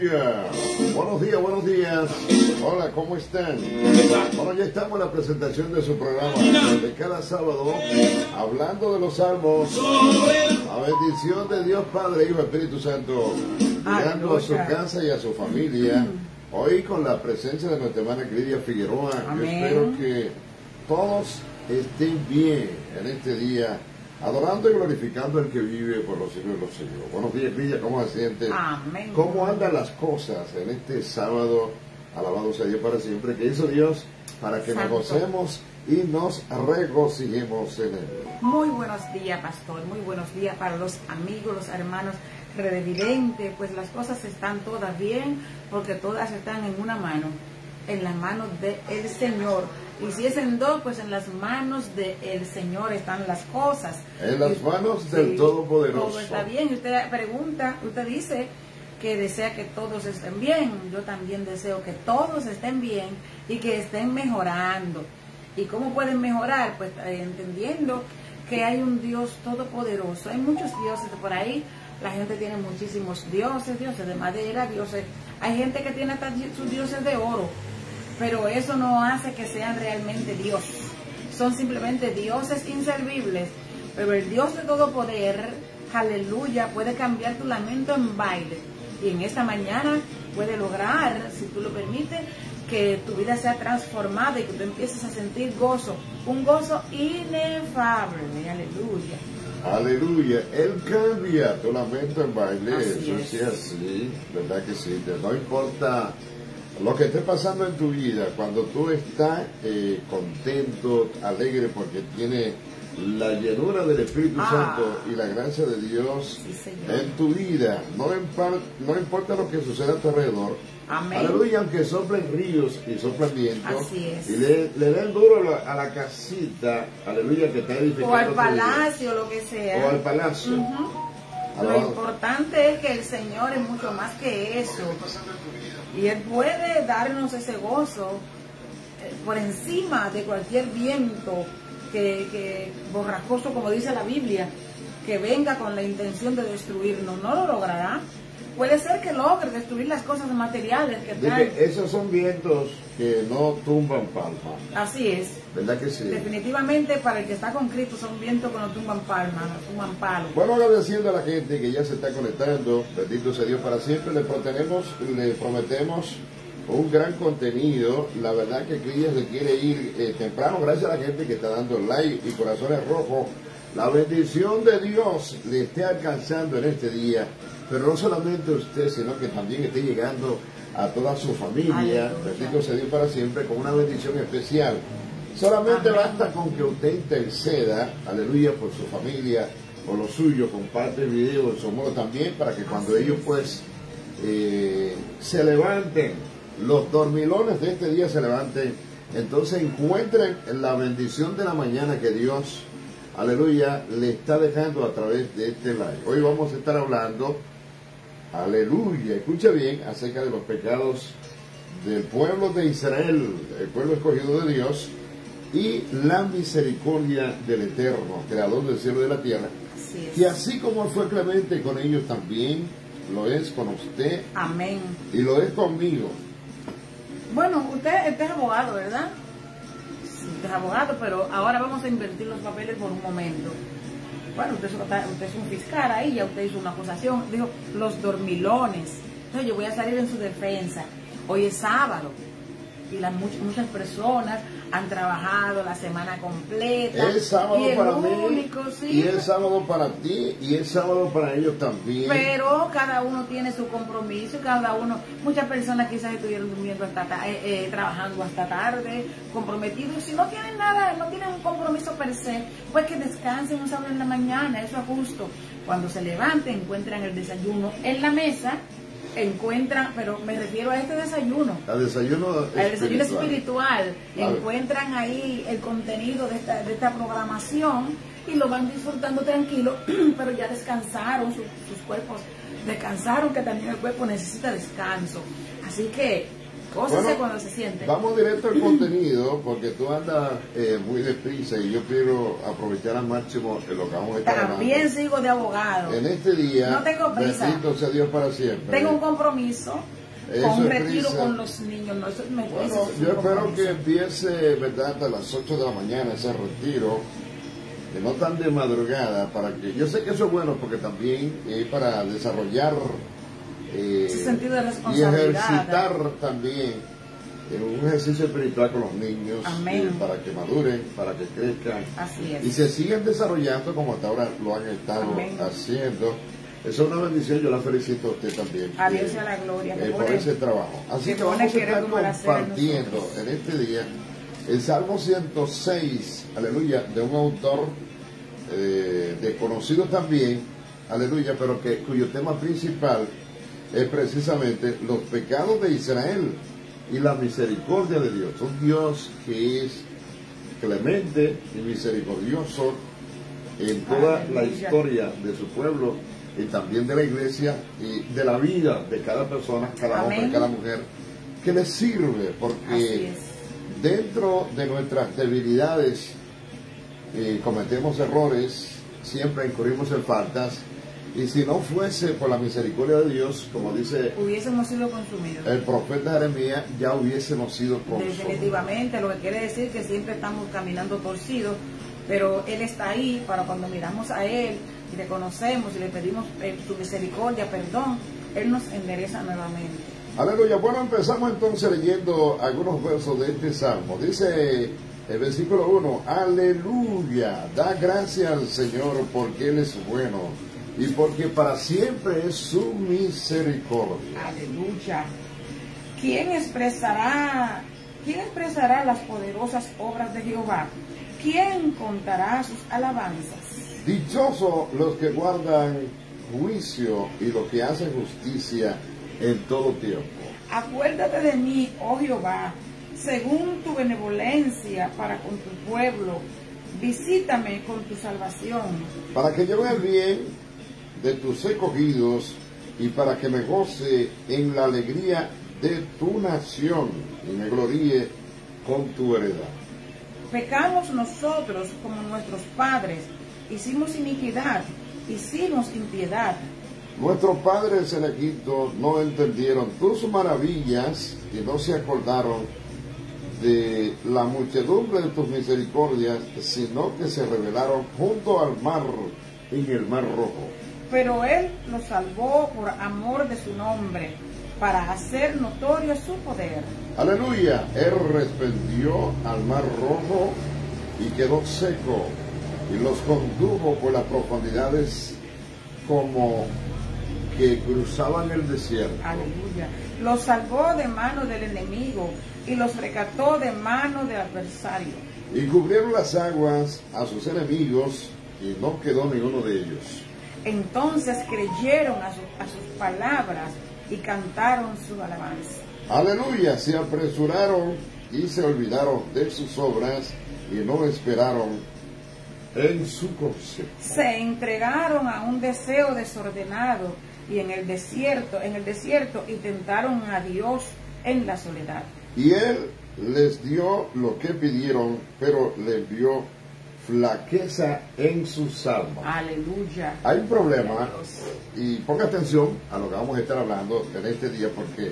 aleluya. Buenos días, buenos días. Hola, ¿cómo están? Bueno, ya estamos en la presentación de su programa de cada sábado, hablando de los salmos. La bendición de Dios Padre, Hijo, Espíritu Santo, llegando a su casa y a su familia. Hoy con la presencia de nuestra hermana Lidia Figueroa. Yo espero que todos estén bien en este día, adorando y glorificando al que vive por los siglos de los siglos. Buenos días, Lidia, ¿cómo se siente? Amén. ¿Cómo andan las cosas en este sábado? Alabado sea Dios para siempre, que hizo Dios para que nos gocemos y nos regocijemos en él. Muy buenos días, pastor. Muy buenos días para los amigos, los hermanos revidentes. Pues las cosas están todas bien, porque todas están en una mano, en las manos del Señor. Y si es en dos, pues en las manos del Señor están las cosas. En las manos del Todopoderoso. Todo está bien. Usted pregunta, usted dice que desea que todos estén bien. Yo también deseo que todos estén bien y que estén mejorando. ¿Y cómo pueden mejorar? Pues entendiendo que hay un Dios todopoderoso. Hay muchos dioses por ahí. La gente tiene muchísimos dioses, dioses de madera, dioses. Hay gente que tiene hasta sus dioses de oro. Pero eso no hace que sean realmente dioses. Son simplemente dioses inservibles. Pero el Dios de todo poder, aleluya, puede cambiar tu lamento en baile. Y en esta mañana puede lograr, si tú lo permites, que tu vida sea transformada y que tú empieces a sentir gozo. Un gozo inefable. Aleluya. Aleluya. Él cambia tu lamento en baile. Así Eso es. sí, así. ¿Verdad que sí? No importa lo que esté pasando en tu vida, cuando tú estás contento, alegre, porque tiene la llenura del Espíritu Santo y la gracia de Dios en tu vida, no importa lo que suceda a tu alrededor. Amén. Aleluya, aunque soplen ríos y soplen vientos, Así es. y le den duro a la casita, aleluya, que está edificando. O al palacio, lo que sea. O al palacio. Lo importante es que el Señor es mucho más que eso. Y Él puede darnos ese gozo por encima de cualquier viento que borrascoso, como dice la Biblia, que venga con la intención de destruirnos. No lo logrará. Puede ser que logre destruir las cosas materiales que traen. Esos son vientos que no tumban palma. Así es. ¿Verdad que sí? Definitivamente para el que está con Cristo son vientos que no tumban palma, no tumban palo. Bueno, agradeciendo a la gente que ya se está conectando, bendito sea Dios para siempre, le prometemos un gran contenido. La verdad que Cris se quiere ir temprano, gracias a la gente que está dando like y corazones rojos. La bendición de Dios le esté alcanzando en este día, pero no solamente a usted, sino que también esté llegando a toda su familia, bendito sea Dios para siempre, con una bendición especial. Solamente basta con que usted interceda, aleluya, por su familia, por lo suyo, comparte el video en su modo también, para que cuando ellos pues se levanten, los dormilones de este día se levanten, entonces encuentren la bendición de la mañana que Dios, aleluya, le está dejando a través de este live. Hoy vamos a estar hablando, aleluya, escucha bien, acerca de los pecados del pueblo de Israel, el pueblo escogido de Dios, y la misericordia del Eterno, creador del cielo y de la tierra. Así es. Y así como Él fue clemente con ellos, también lo es con usted. Amén. Y lo es conmigo. Bueno, usted es abogado, ¿verdad? Sí, usted es abogado, pero ahora vamos a invertir los papeles por un momento. Bueno, usted es un fiscal ahí, ya usted hizo una acusación. Dijo, los dormilones. Entonces yo voy a salir en su defensa. Hoy es sábado. Y muchas personas han trabajado la semana completa. Es sábado para mí, sí, y es sábado para ti, y es sábado para ellos también. Pero cada uno tiene su compromiso, muchas personas quizás estuvieron durmiendo trabajando hasta tarde, comprometidos. Si no tienen nada, no tienen un compromiso per se, pues que descansen un sábado en la mañana, eso es justo. Cuando se levanten, encuentran el desayuno en la mesa, pero me refiero a este desayuno. Al desayuno espiritual. Encuentran ahí el contenido de esta programación y lo van disfrutando tranquilo, pero ya descansaron, sus cuerpos descansaron, que también el cuerpo necesita descanso. Así que, cuando se siente. Vamos directo al contenido, porque tú andas muy deprisa y yo quiero aprovechar al máximo lo que vamos a estar hablando. También sigo de abogado. En este día, no tengo prisa. Bendito sea Dios para siempre. Tengo un compromiso con un retiro con los niños. No, eso yo espero que empiece, ¿verdad?, hasta las 8 de la mañana ese retiro, que no tan de madrugada, para que, yo sé que eso es bueno porque también es para desarrollar ese sentido de y responsabilidad, ejercitar también un ejercicio espiritual con los niños, para que maduren, para que crezcan. Así es. Y se sigan desarrollando como hasta ahora lo han estado haciendo. Eso es una bendición, yo la felicito a usted también. A Dios sea la gloria. Por ese trabajo. Así que vamos a estar compartiendo en este día el Salmo 106, aleluya, de un autor desconocido también, aleluya, pero cuyo tema principal es precisamente los pecados de Israel y la misericordia de Dios. Un Dios que es clemente y misericordioso en toda la historia de su pueblo y también de la iglesia y de la vida de cada persona, cada hombre, cada mujer, que le sirve, porque dentro de nuestras debilidades cometemos errores, siempre incurrimos en faltas, y si no fuese por la misericordia de Dios, como dice, hubiésemos sido consumidos. El profeta Jeremías, ya hubiésemos sido consumidos. Definitivamente, lo que quiere decir que siempre estamos caminando torcidos, pero Él está ahí para cuando miramos a Él y le conocemos y le pedimos su misericordia, perdón, Él nos endereza nuevamente. Aleluya. Bueno, empezamos entonces leyendo algunos versos de este salmo. Dice el versículo 1, aleluya, da gracias al Señor porque Él es bueno y porque para siempre es su misericordia. Aleluya. ¿Quién expresará las poderosas obras de Jehová? ¿Quién contará sus alabanzas? Dichosos los que guardan juicio y los que hacen justicia en todo tiempo. Acuérdate de mí, oh Jehová, según tu benevolencia para con tu pueblo. Visítame con tu salvación. Para que yo vea el bien de tus escogidos y para que me goce en la alegría de tu nación y me gloríe con tu heredad. Pecamos nosotros como nuestros padres, hicimos iniquidad, hicimos impiedad. Nuestros padres en Egipto no entendieron tus maravillas y no se acordaron de la muchedumbre de tus misericordias, sino que se rebelaron junto al mar, en el mar rojo. Pero Él los salvó por amor de su nombre, para hacer notorio su poder. Aleluya. Él respondió al mar rojo y quedó seco, y los condujo por las profundidades como que cruzaban el desierto. Aleluya. Los salvó de mano del enemigo y los rescató de mano del adversario. Y cubrieron las aguas a sus enemigos y no quedó ninguno de ellos. Entonces creyeron a sus palabras y cantaron su alabanza. Aleluya. Se apresuraron y se olvidaron de sus obras y no esperaron en su consejo. Se entregaron a un deseo desordenado y en el desierto intentaron a Dios en la soledad. Y Él les dio lo que pidieron, pero le envió flaqueza en sus almas. Aleluya. Hay un problema, y ponga atención a lo que vamos a estar hablando en este día, porque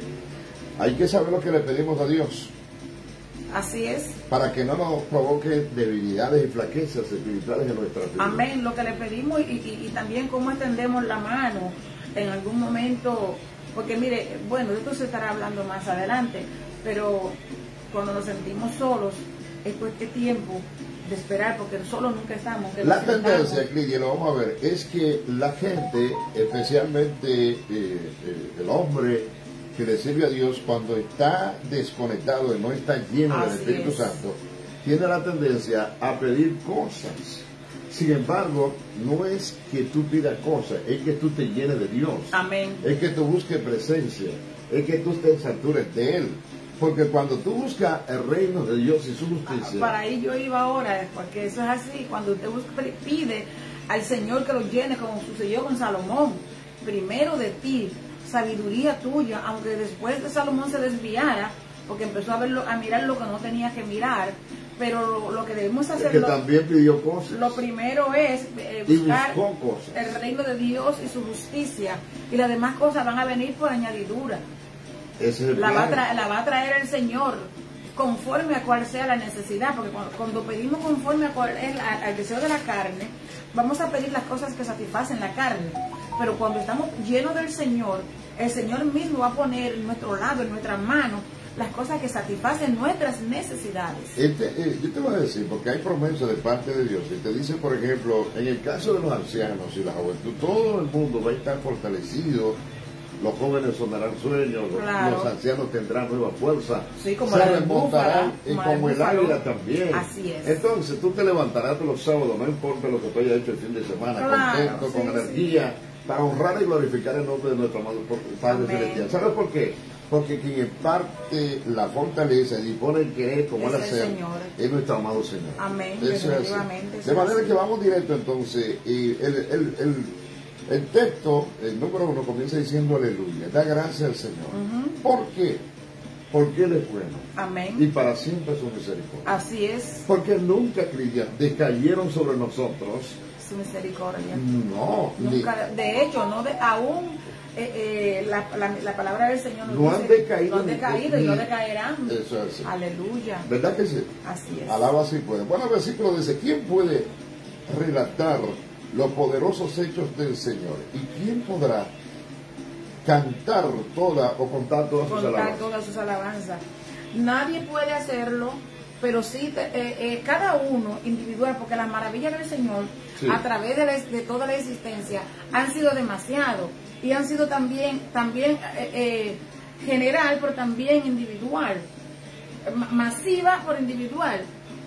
hay que saber lo que le pedimos a Dios. Así es. Para que no nos provoque debilidades y flaquezas espirituales en nuestra vida. Amén. Lo que le pedimos y también cómo extendemos la mano en algún momento, porque mire, bueno, de esto se estará hablando más adelante, pero cuando nos sentimos solos, es este tiempo de esperar, porque solos nunca estamos. La tendencia, Lidia, lo vamos a ver, es que la gente, especialmente el hombre que le sirve a Dios, cuando está desconectado y no está lleno del Espíritu Santo, tiene la tendencia a pedir cosas. Sin embargo, no es que tú pidas cosas, es que tú te llenes de Dios. Amén. Es que tú busques presencia, es que tú te satures de Él. Porque cuando tú buscas el reino de Dios y su justicia... Para ahí yo iba ahora, porque eso es así. Cuando usted pide al Señor que lo llene, como sucedió con Salomón, primero de ti, sabiduría tuya, aunque después de Salomón se desviara, porque empezó a mirar lo que no tenía que mirar, pero lo que debemos hacer... Es que también pidió cosas. Lo primero es buscar el reino de Dios y su justicia, y las demás cosas van a venir por añadidura. Ese es el la va plan. a traer el Señor conforme a cual sea la necesidad, porque cuando pedimos conforme a cual es al deseo de la carne, vamos a pedir las cosas que satisfacen la carne, pero cuando estamos llenos del Señor, el Señor mismo va a poner en nuestro lado, en nuestra mano, las cosas que satisfacen nuestras necesidades. Yo te voy a decir, porque hay promesas de parte de Dios, y te dice, por ejemplo, en el caso de los ancianos y la juventud, todo el mundo va a estar fortalecido. Los jóvenes sonarán sueños, Claro. los ancianos tendrán nueva fuerza, Sí, como se la del remontarán búfalo, como el búfalo. águila también. Así es. Entonces tú te levantarás todos los sábados, no importa lo que tú hayas hecho el fin de semana, Claro, contento, sí, con energía, para honrar y glorificar el nombre de nuestro amado Padre Amén. Celestial. ¿Sabes por qué? Porque quien imparte la fortaleza y dispone el querer como Es el el hacer Señor. es nuestro amado Señor. Amén, Eso es así. definitivamente, eso De es manera así. que vamos directo entonces, y el texto, el número 1, comienza diciendo aleluya, da gracias al Señor. ¿Por qué? Porque Él es bueno y Amén. para siempre su misericordia. Así es Porque nunca decayeron sobre nosotros. su misericordia. No, Nunca, de hecho, no de, aún la palabra del Señor nos No han dice, decaído no han decaído y no ni- decaerán. Eso es así. Aleluya. ¿Verdad que sí? Así es. Alaba si puede. Bueno, el versículo dice, ¿quién puede relatar los poderosos hechos del Señor? ¿Y quién podrá cantar o contar todas sus Contar alabanzas? todas sus alabanzas. Nadie puede hacerlo, pero sí cada uno individual, porque las maravillas del Señor Sí. a través de toda la existencia han sido demasiado y han sido también general, pero también individual, masiva por individual,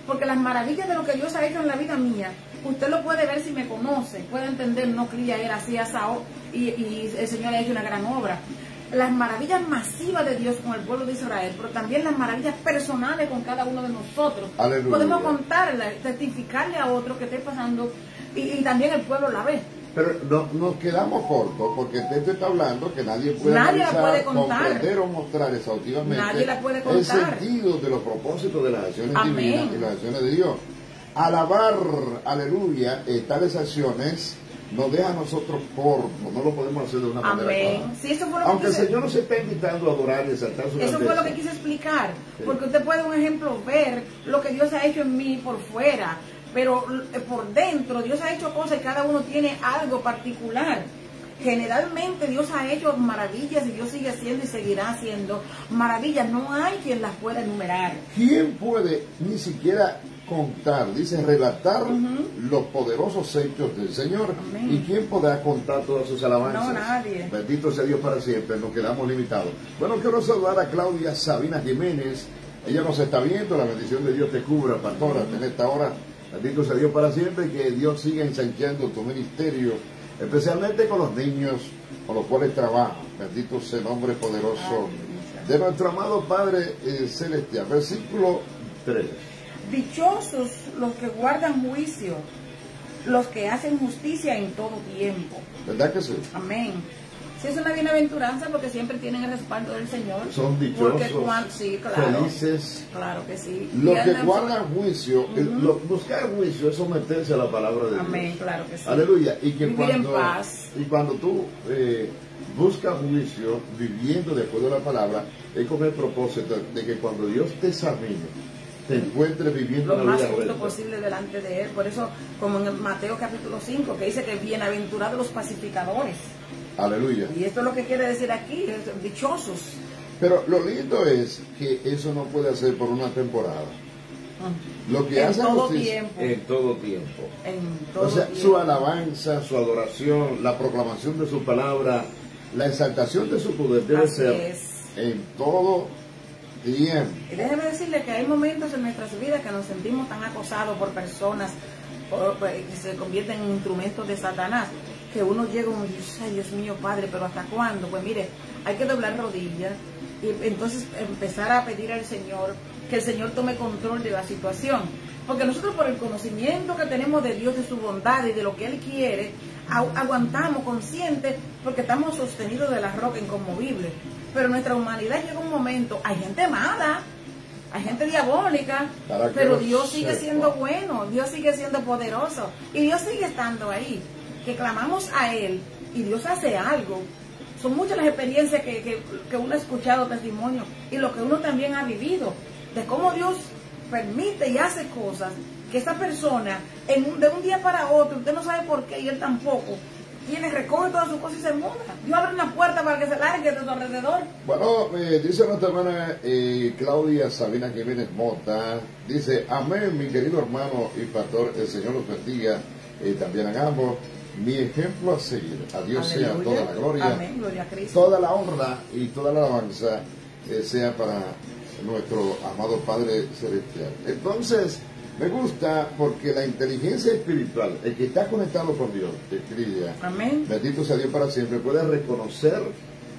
porque las maravillas de lo que Dios ha hecho en la vida mía, usted lo puede ver si me conoce, puede entender, no cría era así asado y el Señor ha hecho una gran obra. Las maravillas masivas de Dios con el pueblo de Israel, pero también las maravillas personales con cada uno de nosotros. Aleluya. Podemos contarla, testificarle a otro que esté pasando y también el pueblo la ve. Pero nos quedamos cortos porque el texto está hablando que nadie puede Nadie la analizar, puede contar. comprender o mostrar exhaustivamente Nadie la puede el contar. sentido de los propósitos de las acciones Amén. divinas y las acciones de Dios. Alabar, aleluya, tales acciones nos deja a nosotros cortos, no lo podemos hacer de una manera Amén. clara. Sí, eso fue lo Aunque que el Señor nos está invitando a adorar y exaltar su Eso fue grandeza. lo que quise explicar, Sí. porque usted puede, un ejemplo, ver lo que Dios ha hecho en mí por fuera, pero por dentro Dios ha hecho cosas y cada uno tiene algo particular. Generalmente Dios ha hecho maravillas y Dios sigue haciendo y seguirá haciendo maravillas. No hay quien las pueda enumerar. ¿Quién puede ni siquiera contar, dice, relatar los poderosos hechos del Señor? Amén. ¿Y quién podrá contar todas sus alabanzas? No, nadie. Bendito sea Dios para siempre, nos quedamos limitados. Bueno, quiero saludar a Claudia Sabina Jiménez. Ella nos está viendo, la bendición de Dios te cubra, pastora, en esta hora. Bendito sea Dios para siempre, y que Dios siga ensanchando tu ministerio, especialmente con los niños con los cuales trabaja. Bendito sea el nombre poderoso de nuestro amado Padre Celestial. Versículo 3. Dichosos los que guardan juicio, los que hacen justicia en todo tiempo. ¿Verdad que sí? Amén. Sí, es una bienaventuranza porque siempre tienen el respaldo del Señor. Son dichosos, Porque sí, claro. felices. Claro que sí. Los Y que andan- guardan juicio, buscar juicio es someterse a la palabra de Dios. Amén, claro que sí. Aleluya. Y que Vivir en paz. cuando tú buscas juicio viviendo de acuerdo a la palabra, es con el propósito de que cuando Dios te examine, te encuentres viviendo Lo una más vida justo recta. posible delante de Él. Por eso, como en el Mateo capítulo 5, que dice que bienaventurados los pacificadores. Aleluya. Y esto es lo que quiere decir aquí, es dichosos. Pero lo lindo es que eso no puede hacer por una temporada. Lo que En hace todo justicia- tiempo. en todo tiempo. En todo O sea, tiempo. su alabanza, su adoración, la proclamación de su palabra, la exaltación de su poder debe Así ser es. en todo tiempo. Y déjeme decirle que hay momentos en nuestras vidas que nos sentimos tan acosados por personas que se convierten en instrumentos de Satanás, que uno llega y dice, ay Dios mío, Padre, pero ¿hasta cuándo? Pues mire, hay que doblar rodillas y entonces empezar a pedir al Señor que el Señor tome control de la situación. Porque nosotros, por el conocimiento que tenemos de Dios, de su bondad y de lo que Él quiere, aguantamos conscientes porque estamos sostenidos de la roca inconmovible. Pero nuestra humanidad llega un momento, hay gente mala, hay gente diabólica, Para que pero lo Dios sigue sepa. siendo bueno, Dios sigue siendo poderoso y Dios sigue estando ahí, que clamamos a Él y Dios hace algo. Son muchas las experiencias que uno ha escuchado, testimonios, y lo que uno también ha vivido, de cómo Dios permite y hace cosas que esa persona, de un día para otro, usted no sabe por qué, y él tampoco, recoge todas sus cosas y se muda. Dios abre una puerta para que se largue de su alrededor. Bueno, dice nuestra hermana Claudia Sabina Jiménez Mota, dice, amén, mi querido hermano y pastor, el Señor los bendiga, también hagamos mi ejemplo a seguir. A Dios sea toda la gloria, amén, gloria a Cristo, toda la honra y toda la alabanza sea para nuestro amado Padre Celestial. Entonces, me gusta porque la inteligencia espiritual, el que está conectado con Dios, amén, bendito sea Dios para siempre, puede reconocer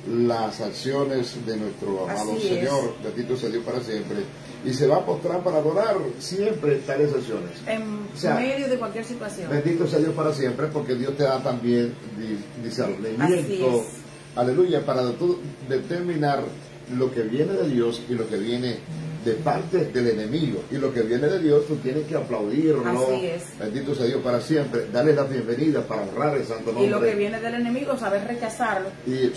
las acciones de nuestro amado así Señor, bendito sea Dios para siempre, y se va a postrar para adorar siempre tales acciones. En medio de cualquier situación. Bendito sea Dios para siempre, porque Dios te da también discernimiento, aleluya, para tú determinar lo que viene de Dios y lo que viene de parte del enemigo, y lo que viene de Dios tú tienes que aplaudirlo. Así es. Bendito sea Dios para siempre, darle la bienvenida para honrar el santo nombre. Y lo que viene del enemigo, saber rechazarlo y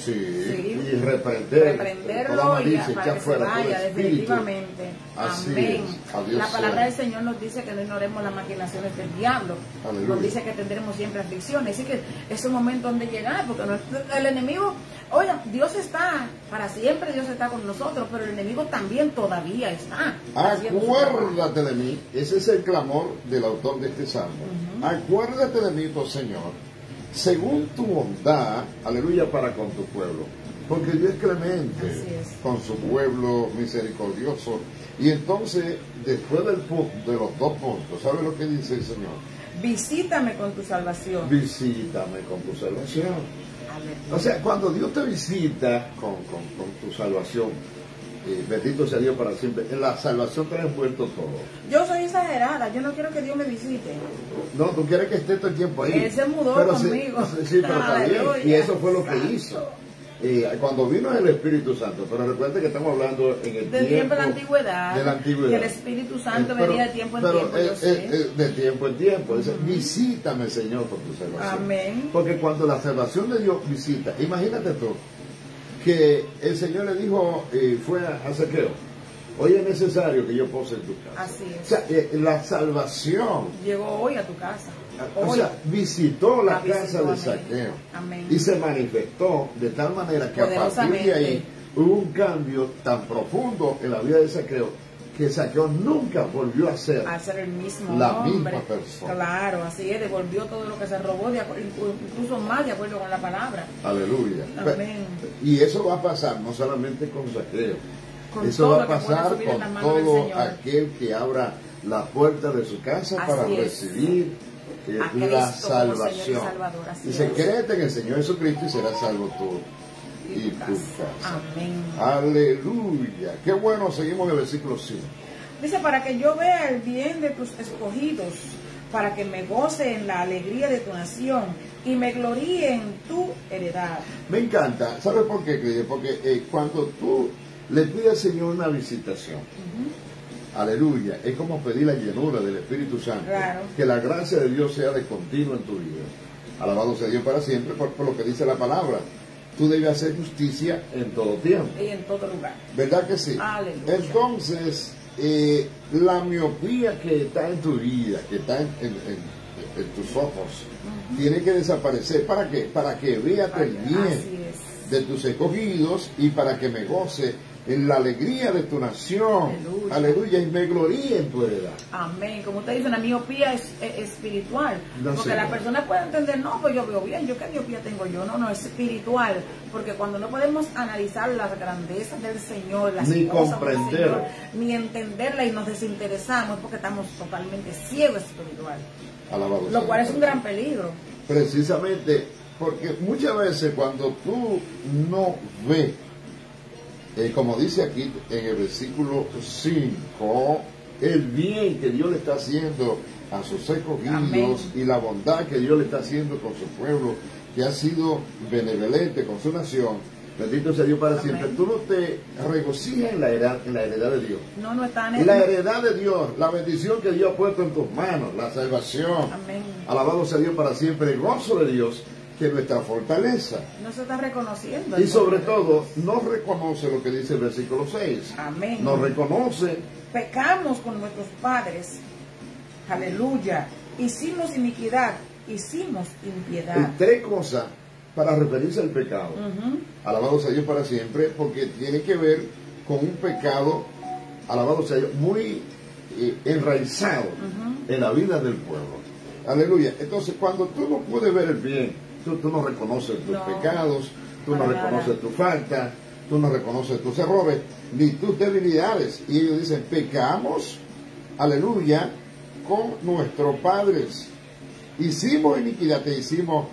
reprenderlo y para que se vaya definitivamente. Así amén. La palabra del Señor nos dice que no ignoremos las maquinaciones del diablo. Aleluya. Nos dice que tendremos siempre aflicciones, así que es un momento donde llegar, porque el enemigo, oye, Dios está para siempre, Dios está con nosotros, pero el enemigo también todavía está. Acuérdate de mí, ese es el clamor del autor de este salmo. Acuérdate de mí, oh Señor, según tu bondad, aleluya, para con tu pueblo, porque Dios es clemente con su pueblo, misericordioso. Y entonces, después de los dos puntos, ¿sabe lo que dice el Señor? Visítame con tu salvación. Visítame con tu salvación. O sea, cuando Dios te visita con tu salvación, bendito sea Dios para siempre, en la salvación te ha envuelto todo. Yo soy exagerada, yo no quiero que Dios me visite. No, tú quieres que esté todo el tiempo ahí. Él se mudó conmigo. Sí, pero está bien. Y eso fue lo que hizo. Cuando vino el Espíritu Santo, pero recuerda que estamos hablando en el tiempo de la antigüedad, de la antigüedad, que el Espíritu Santo venía de tiempo en tiempo, de tiempo en tiempo. Dice, visítame, Señor, por tu salvación. Amén. Porque cuando la salvación de Dios visita, imagínate tú, que el Señor le dijo, fue a Zaqueo, hoy es necesario que yo pose en tu casa. Así es. O sea, la salvación llegó hoy a tu casa. O sea, visitó la casa de Zaqueo. Amén. Y se manifestó de tal manera que a partir de ahí hubo un cambio tan profundo en la vida de Zaqueo que Zaqueo nunca volvió a ser el mismo misma persona. Claro, así es, devolvió todo lo que se robó, incluso más de acuerdo con la palabra. Aleluya. Amén. Y eso va a pasar no solamente con Zaqueo, eso va a pasar con todo aquel que abra la puerta de su casa para recibir la salvación. Dice, créete en el Señor Jesucristo y serás salvo tú y tu casa. Amén. Aleluya. Qué bueno, seguimos en el versículo 5. Dice, para que yo vea el bien de tus escogidos, para que me goce en la alegría de tu nación y me gloríe en tu heredad. Me encanta. ¿Sabes por qué, Cris? Porque cuando tú le pides al Señor una visitación, aleluya, es como pedir la llenura del Espíritu Santo. Claro. Que la gracia de Dios sea de continuo en tu vida. Alabado sea Dios para siempre por lo que dice la palabra. Tú debes hacer justicia en todo tiempo. Y en todo lugar. ¿Verdad que sí? Aleluya. Entonces, la miopía que está en tu vida, que está en tus ojos, tiene que desaparecer. ¿Para qué? Para que veas el bien de tus escogidos y para que me goce en la alegría de tu nación. Aleluya. Aleluya, y me gloríe en tu heredad. Amén. Como usted dice, la miopía es espiritual. No, porque la persona puede entender, no, pues yo veo bien, yo qué miopía tengo yo. No, es espiritual. Porque cuando no podemos analizar las grandezas del Señor, las ni cosas comprender, del Señor, ni entenderla y nos desinteresamos, porque estamos totalmente ciegos espiritual. Alabado lo cual es un gran peligro. Precisamente porque muchas veces cuando tú no ves, como dice aquí en el versículo 5, el bien que Dios le está haciendo a sus escogidos y la bondad que Dios le está haciendo con su pueblo, que ha sido benevolente con su nación, bendito sea Dios para siempre. Tú no te regocijas en la heredad de Dios. No está en la heredad de Dios, la bendición que Dios ha puesto en tus manos, la salvación. Amén. Alabado sea Dios para siempre, el gozo de Dios, que nuestra fortaleza. No se está reconociendo. Y sobre todo, no reconoce lo que dice el versículo 6. Amén. No reconoce. Pecamos con nuestros padres. Aleluya. Hicimos iniquidad. Hicimos impiedad. Tres cosas para referirse al pecado. Alabado sea Dios para siempre, porque tiene que ver con un pecado, alabado sea Dios, muy enraizado en la vida del pueblo. Aleluya. Entonces, cuando tú no puedes ver el bien, tú no reconoces tus pecados, tú no reconoces tu falta, tú no reconoces tus errores, ni tus debilidades. Y ellos dicen, pecamos, aleluya, con nuestros padres. Hicimos iniquidad, te hicimos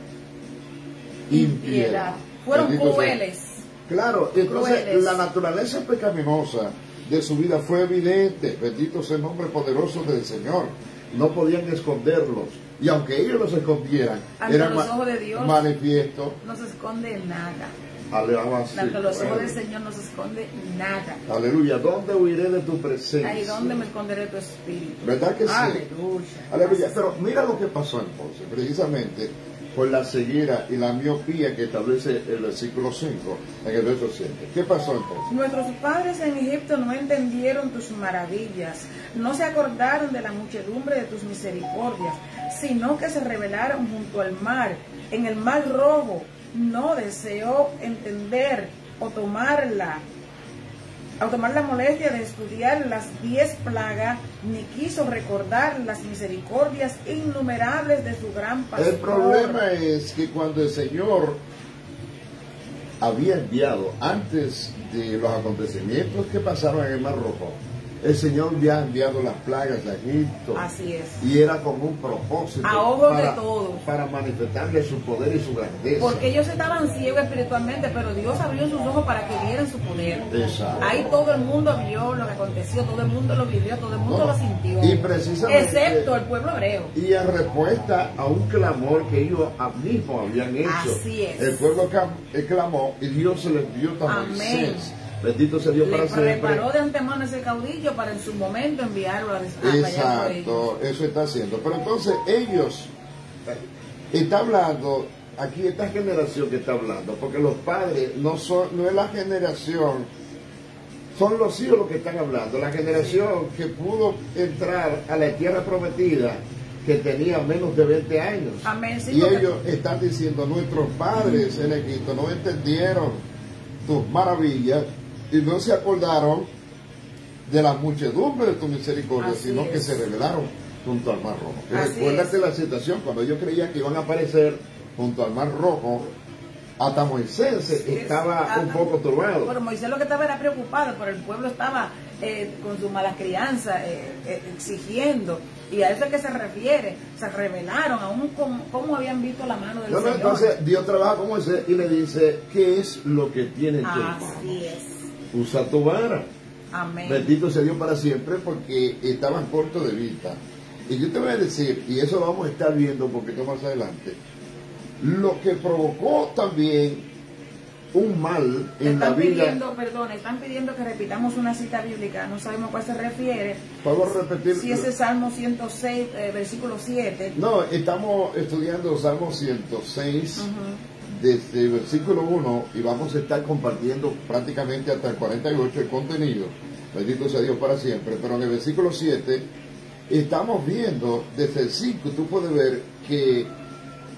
impiedad. Fueron Bendito crueles. sea. Claro, entonces Crueles. la naturaleza pecaminosa de su vida fue evidente. Bendito sea el nombre poderoso del Señor. No podían esconderlos. Y aunque ellos los escondieran, ante eran los ojos de Dios manifiesto. no se esconde nada. Alabanza. Ante los ojos del Señor no se esconde nada. Aleluya. ¿Dónde huiré de tu presencia? Ahí donde me esconderé tu espíritu. ¿Verdad que sí? Aleluya. Aleluya. Pero mira lo que pasó entonces, precisamente por la ceguera y la miopía que establece el versículo 5 en el verso 7. ¿Qué pasó entonces? Nuestros padres en Egipto no entendieron tus maravillas, no se acordaron de la muchedumbre de tus misericordias, sino que se rebelaron junto al mar, en el mar rojo. No deseó entender o tomar la molestia de estudiar las 10 plagas, ni quiso recordar las misericordias innumerables de su gran pastor. El problema es que cuando el Señor había enviado, antes de los acontecimientos que pasaron en el Mar Rojo, el Señor había enviado las plagas de Egipto. Así es. Y era con un propósito. A ojos de todos. Para manifestarle su poder y su grandeza. Porque ellos estaban ciegos espiritualmente, pero Dios abrió sus ojos para que vieran su poder. Exacto. Ahí todo el mundo vio lo que aconteció, todo el mundo lo vivió, todo el mundo lo sintió. Y precisamente, excepto el pueblo hebreo. Y en respuesta a un clamor que ellos mismos habían hecho. Así es. El pueblo clamó y Dios se les dio a Moisés. Bendito sea Dios para siempre. Le preparó de antemano ese caudillo para en su momento enviarlo a Exacto, eso está haciendo. Pero entonces ellos, está hablando, aquí esta generación que está hablando, porque los padres no es la generación, son los hijos los que están hablando, la generación que pudo entrar a la tierra prometida, que tenía menos de 20 años. Amén, sí, y ellos están diciendo, nuestros padres en Egipto no entendieron tus maravillas, y no se acordaron de la muchedumbre de tu misericordia, sino que se rebelaron junto al Mar Rojo. Recuérdate la situación, cuando ellos creían que iban a aparecer junto al Mar Rojo, hasta Moisés estaba un poco turbado. Pero Moisés lo que estaba era preocupado, pero el pueblo estaba con su mala crianza, exigiendo. Y a eso es que se refiere, se rebelaron, aún como habían visto la mano del Señor. Entonces Dios trabaja con Moisés y le dice, ¿qué es lo que tiene en tu mano? Así es. Usa tu vara. Amén. Bendito sea Dios para siempre, porque estaban cortos de vista. Y yo te voy a decir, y eso lo vamos a estar viendo un poquito más adelante, lo que provocó también un mal en la vida. Están pidiendo que repitamos una cita bíblica, no sabemos a cuál se refiere. ¿Puedo repetir? Si ese Salmo 106, versículo 7. No, estamos estudiando Salmo 106. Desde el versículo 1, y vamos a estar compartiendo prácticamente hasta el 48 el contenido, bendito sea Dios para siempre, pero en el versículo 7 estamos viendo, desde el 5 tú puedes ver que,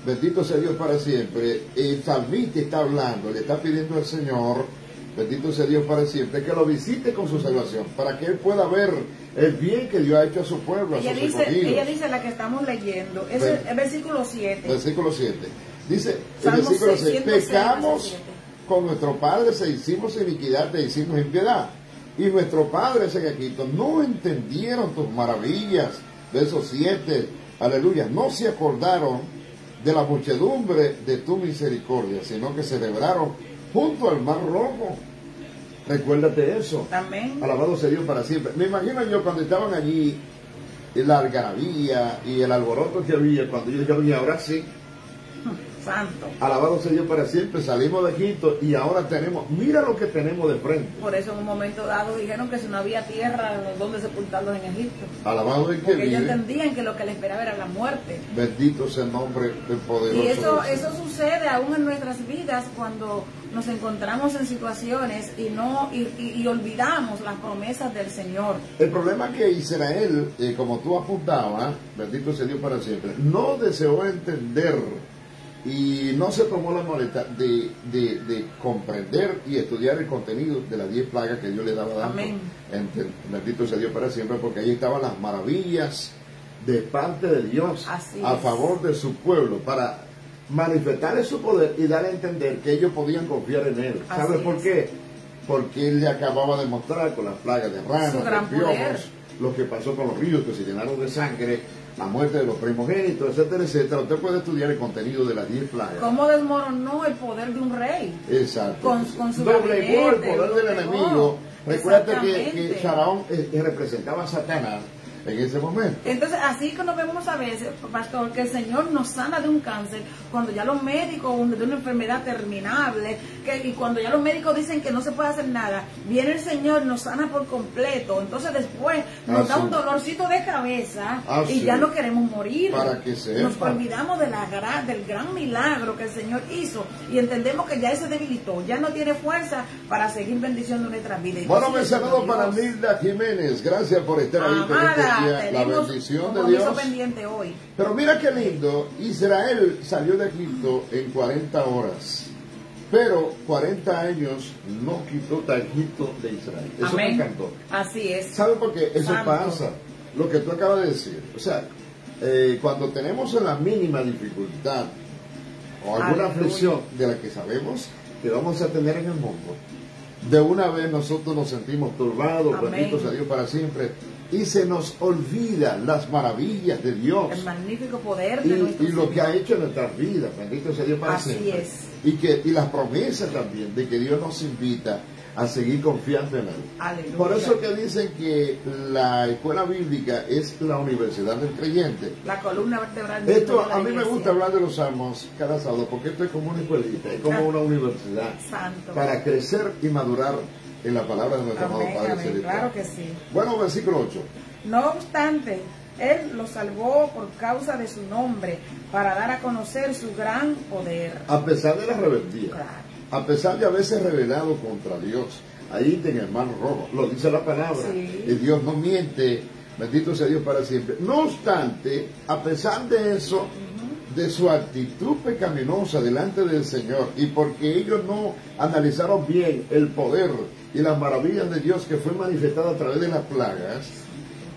bendito sea Dios para siempre, el salmista está hablando, le está pidiendo al Señor, bendito sea Dios para siempre, que lo visite con su salvación, para que él pueda ver el bien que Dios ha hecho a su pueblo, a sus escogidos. Ella dice la que estamos leyendo, es el versículo 7. Versículo 7. Dice el versículo 6, pecamos con nuestro padre, se hicimos iniquidad, te hicimos impiedad. Y nuestros padres en Egipto no entendieron tus maravillas. Verso 7, aleluya, no se acordaron de la muchedumbre de tu misericordia, sino que se celebraron junto al Mar Rojo. Recuérdate eso. Amén. Alabado sea Dios para siempre. Me imagino yo cuando estaban allí, la algarabía y el alboroto que había, cuando yo dijeron, y ahora sí. Santo. Alabado sea Dios para siempre. Salimos de Egipto y ahora tenemos, mira lo que tenemos de frente. Por eso en un momento dado dijeron que si no había tierra, ¿dónde sepultarlos en Egipto? Alabado el que Porque ellos vive. entendían que lo que les esperaba era la muerte. Bendito sea el nombre del poderoso. Y eso del Señor. sucede aún en nuestras vidas cuando nos encontramos en situaciones y olvidamos las promesas del Señor. El problema es que Israel, como tú apuntabas, bendito sea Dios para siempre, no deseó entender y no se tomó la molestia de comprender y estudiar el contenido de las 10 plagas que Dios le daba dando. Amén. Bendito sea Dios para siempre, porque ahí estaban las maravillas de parte de Dios Así a es. favor de su pueblo para manifestarle su poder y dar a entender que ellos podían confiar en él. ¿Sabes Así por es. qué? Porque él le acababa de mostrar con las plagas de ranas, Su gran de piojos, poder. lo que pasó con los ríos que se llenaron de sangre, la muerte de los primogénitos, etcétera, etcétera. Usted puede estudiar el contenido de las 10 plagas. ¿Cómo desmoronó el poder de un rey? Exacto. Con su doblegó el gabinete, poder del doblegó. enemigo. Recuerda que Exactamente. Faraón representaba a Satanás en ese momento. Entonces, así que nos vemos a veces, pastor, que el Señor nos sana de un cáncer, cuando ya los médicos, de una enfermedad terminable, y cuando ya los médicos dicen que no se puede hacer nada, viene el Señor, nos sana por completo, entonces después nos da un dolorcito de cabeza y ya no queremos morir. Para que sepa. Nos olvidamos del gran milagro que el Señor hizo y entendemos que ya se debilitó, ya no tiene fuerza para seguir bendiciendo nuestras vidas. Bueno, me saludo para Nilda Jiménez. Gracias por estar ahí. Amada, la tenemos bendición de compromiso Dios. pendiente hoy. Pero mira qué lindo. Israel salió de Egipto en 40 horas. Pero 40 años no quitó a Egipto de Israel. Eso Amén. me encantó. Así es. ¿Sabe por qué? Eso Santo. pasa. Lo que tú acabas de decir. O sea, cuando tenemos la mínima dificultad o alguna Aleluya. aflicción de la que sabemos que vamos a tener en el mundo, de una vez nosotros nos sentimos turbados, Amén. bendito sea Dios para siempre, y se nos olvida las maravillas de Dios El magnífico poder de nuestro y lo Señor. que ha hecho en nuestras vidas, bendito sea Dios para Así siempre. es. Y las promesas también de que Dios nos invita a seguir confiando en Él. Aleluya. Por eso que dicen que la escuela bíblica es la universidad del creyente. La columna vertebral de Esto, la a mí me iglesia. gusta hablar de los salmos cada sábado porque esto es como una escuelita, es como una universidad Santo. para crecer y madurar en la palabra de nuestro amado Amén, Padre amén, Celestial. claro que sí. Bueno, versículo 8. No obstante, Él los salvó por causa de su nombre, para dar a conocer su gran poder. A pesar de la rebeldía, Claro. a pesar de haberse rebelado contra Dios, ahí en el mar rojo, lo dice la palabra, Sí. y Dios no miente, bendito sea Dios para siempre. No obstante, a pesar de eso, de su actitud pecaminosa delante del Señor, y porque ellos no analizaron bien el poder y las maravillas de Dios que fue manifestada a través de las plagas,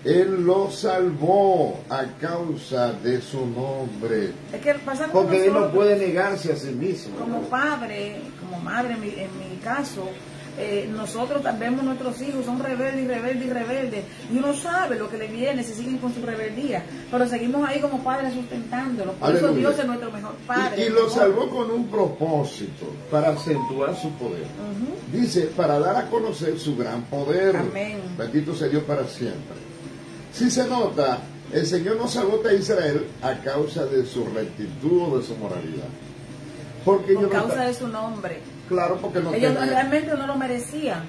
Él los salvó a causa de su nombre. Es que pasa con Porque Él no nosotros, puede negarse a sí mismo. como padre, como madre en mi caso, nosotros vemos nuestros hijos, son rebeldes y rebeldes y rebeldes, y uno sabe lo que le viene si siguen con su rebeldía, pero seguimos ahí como padres sustentándolos. Por eso Aleluya. Dios es nuestro mejor padre. Y lo salvó con un propósito, para acentuar su poder. Dice, para dar a conocer su gran poder. Amén. Bendito sea Dios para siempre. Si se nota, el Señor no salvó a Israel a causa de su rectitud o de su moralidad. Porque Por ellos no causa estaban- de su nombre. Claro, porque no Ellos tenían- realmente no lo merecían,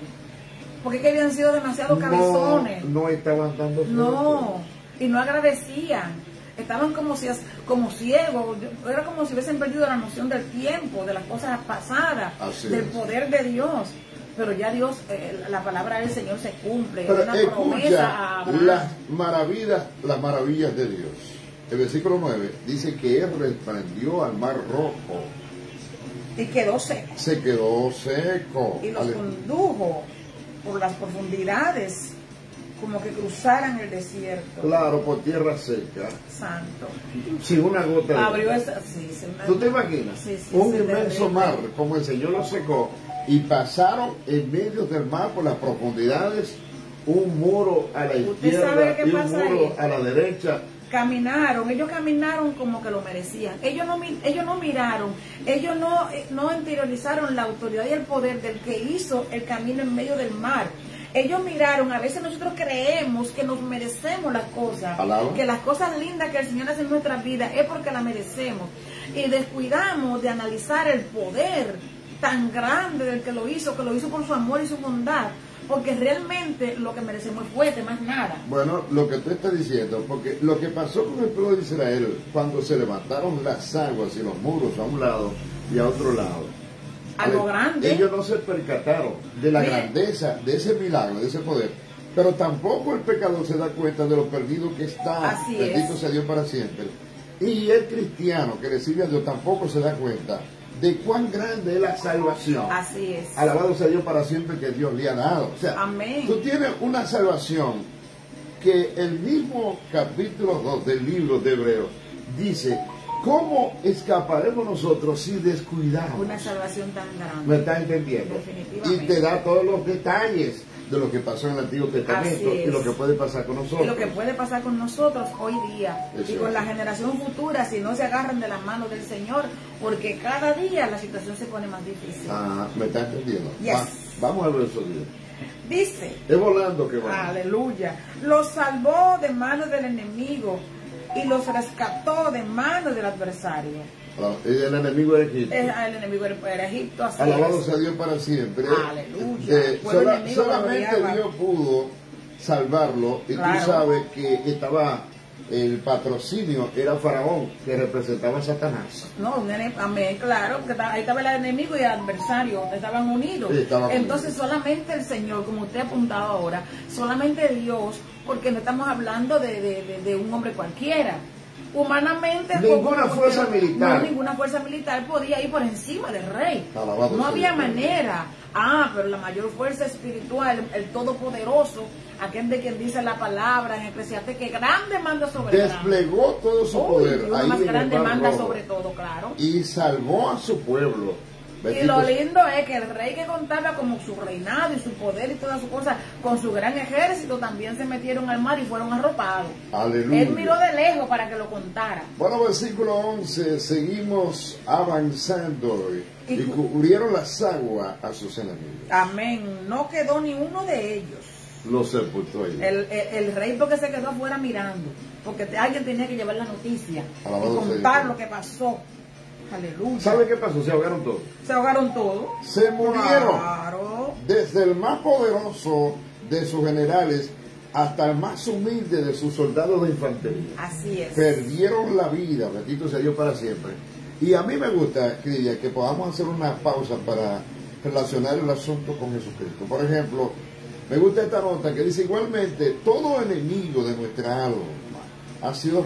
porque es que habían sido demasiado cabezones. no estaban dando fruto. No, y no agradecían. Estaban como ciegos, era como si hubiesen perdido la noción del tiempo, de las cosas pasadas, Así del es. poder de Dios. Pero ya Dios, la palabra del Señor se cumple, Pero es una promesa a escucha Abraham. las maravillas de Dios. El versículo 9 dice que Él reprendió al mar rojo, Y quedó seco, se quedó seco. y los Aleluya. condujo por las profundidades, como que cruzaran el desierto. Claro, por tierra seca, Santo. sin una gota de Abrió agua. esa, sí, sí, una- ¿Tú te imaginas? Sí, sí, Un sí, inmenso terrible. mar, como el Señor lo secó, y pasaron en medio del mar por las profundidades, un muro a la ¿Usted izquierda sabe qué y un pasa muro ahí? a la derecha. Ellos caminaron como que lo merecían. Ellos no miraron, ellos no interiorizaron la autoridad y el poder del que hizo el camino en medio del mar. Ellos miraron, a veces nosotros creemos que nos merecemos las cosas, que las cosas lindas que el Señor hace en nuestras vidas es porque las merecemos. Y descuidamos de analizar el poder tan grande del que lo hizo por su amor y su bondad. Porque realmente lo que merecemos es fuerte, más nada. Bueno, lo que tú estás diciendo, porque lo que pasó con el pueblo de Israel cuando se levantaron las aguas y los muros a un lado y a otro lado, algo grande. Ellos no se percataron de la grandeza de ese milagro, de ese poder, pero tampoco el pecador se da cuenta de lo perdido que está. Así bendito es. sea Dios para siempre. Y el cristiano que recibe a Dios tampoco se da cuenta de cuán grande es la salvación. Así es. Alabado sea Dios para siempre que Dios le ha dado. O sea, amén. Tú tienes una salvación que el mismo capítulo 2 del libro de Hebreos dice: ¿cómo escaparemos nosotros si descuidamos? Una salvación tan grande. ¿Me estás entendiendo? Definitivamente. Y te da todos los detalles de lo que pasó en el Antiguo Testamento y lo que puede pasar con nosotros. Y lo que puede pasar con nosotros hoy día. Eso y con la generación futura, si no se agarran de las manos del Señor, porque cada día la situación se pone más difícil. Ah, ¿me estás entendiendo? Yes. Vamos al verso 10. Dice, es volando que va. Aleluya. Los salvó de manos del enemigo y los rescató de manos del adversario. El enemigo era Egipto. El enemigo era Egipto. Así alabado sea Dios para siempre. Aleluya. Solamente Dios pudo salvarlo. Y claro, tú sabes que estaba el patrocinio, era Faraón, que representaba a Satanás. No, amén, claro, porque ahí estaba el enemigo y el adversario, estaban unidos. Sí, entonces solamente el Señor, como usted ha apuntado ahora, solamente Dios, porque no estamos hablando de un hombre cualquiera. Humanamente ninguna fuerza militar. No, ninguna fuerza militar podía ir por encima del rey. Alabado no había manera. Pero la mayor fuerza espiritual, el Todopoderoso, aquel de quien dice la palabra en Eclesiastés, que grande manda sobre desplegó todo su poder. Ahí más grande manda sobre todo, claro. Y salvó a su pueblo. Y lo lindo es que el rey que contaba como su reinado y su poder y todas sus cosas, con su gran ejército, también se metieron al mar y fueron arropados. Aleluya. Él miró de lejos para que lo contara. Bueno, versículo 11, seguimos avanzando. Y cubrieron las aguas a sus enemigos. Amén. No quedó ni uno de ellos. Lo sepultó ahí. El rey porque se quedó afuera mirando, porque alguien tenía que llevar la noticia Alabado y contar lo que pasó. Aleluya. ¿Sabe qué pasó? Se ahogaron todos. Se ahogaron todos. Se murieron. Claro. Desde el más poderoso de sus generales hasta el más humilde de sus soldados de infantería. Así es. Perdieron la vida, bendito sea Dios para siempre. Y a mí me gusta, Cridia, que podamos hacer una pausa para relacionar el asunto con Jesucristo. Por ejemplo, me gusta esta nota que dice: igualmente, todo enemigo de nuestra alma ha sido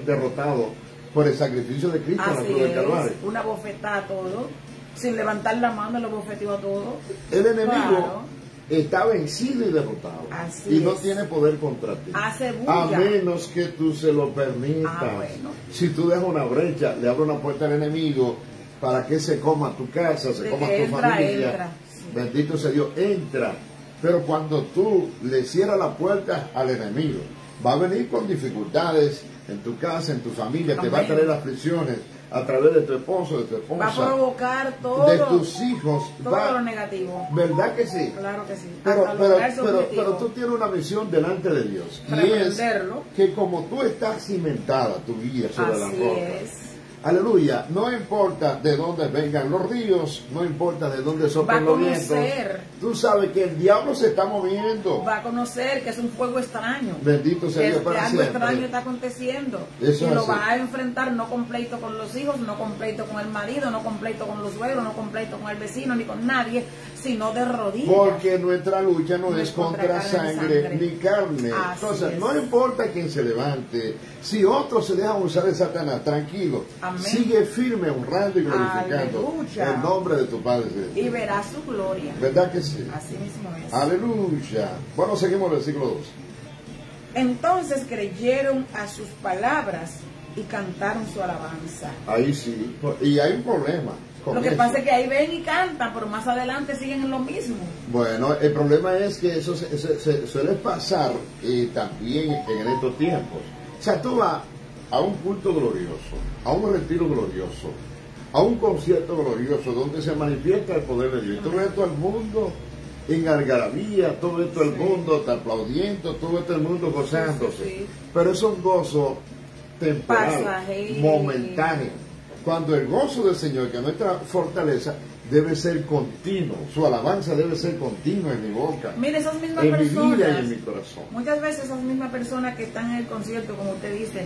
derrotado por el sacrificio de Cristo en la cruz del Calvario. Una bofetada a todo, sin levantar la mano lo bofeteó a todo. El enemigo está vencido y derrotado. Así no tiene poder contra ti. Hace bulla. A menos que tú se lo permitas. Bueno. Si tú dejas una brecha, le abres una puerta al enemigo para que se coma tu casa, se coma tu familia. Entra. Bendito sea Dios, entra. Pero cuando tú le cierras la puerta al enemigo, va a venir con dificultades en tu casa, en tu familia. Amén. Te va a traer aflicciones a través de tu esposo, de tu esposa. Va a provocar todo. De tus hijos. Todo lo negativo. ¿Verdad que sí? Claro que sí. Pero tú tienes una misión delante de Dios. Y es que como tú estás cimentada tu vida sobre la roca. Aleluya, no importa de dónde vengan los ríos, no importa de dónde soplen los vientos. Tú sabes que el diablo se está moviendo. Va a conocer que es un fuego extraño. Bendito sea Dios para siempre. Algo extraño está aconteciendo. Eso y lo va a enfrentar no con pleito con los hijos, no con pleito con el marido, no con pleito con los suegros, no con pleito con el vecino, ni con nadie, sino de rodillas. Porque nuestra lucha no es contra sangre ni carne. Entonces, no importa quién se levante, si otro se deja usar de Satanás, tranquilo. Amén. Sigue firme, honrando y glorificando el nombre de tu Padre. Y verás su gloria. ¿Verdad que sí? Así mismo es. Aleluya. Bueno, seguimos el versículo 2. Entonces creyeron a sus palabras y cantaron su alabanza. Ahí sí. Y hay un problema. Lo que pasa es que ahí ven y cantan, pero más adelante siguen en lo mismo. Bueno, el problema es que eso se suele pasar también en estos tiempos. O sea, tú vas a un culto glorioso, a un retiro glorioso, a un concierto glorioso donde se manifiesta el poder de Dios. Y tú ves todo el mundo en algarabía, todo esto el mundo está aplaudiendo, todo esto el mundo gozándose. Pero es un gozo temporal, pasajero, momentáneo. Cuando el gozo del Señor, que es nuestra fortaleza, debe ser continuo, su alabanza debe ser continua en mi boca, mire, esas mismas en personas, mi vida y en mi corazón. Muchas veces esas mismas personas que están en el concierto, como usted dice,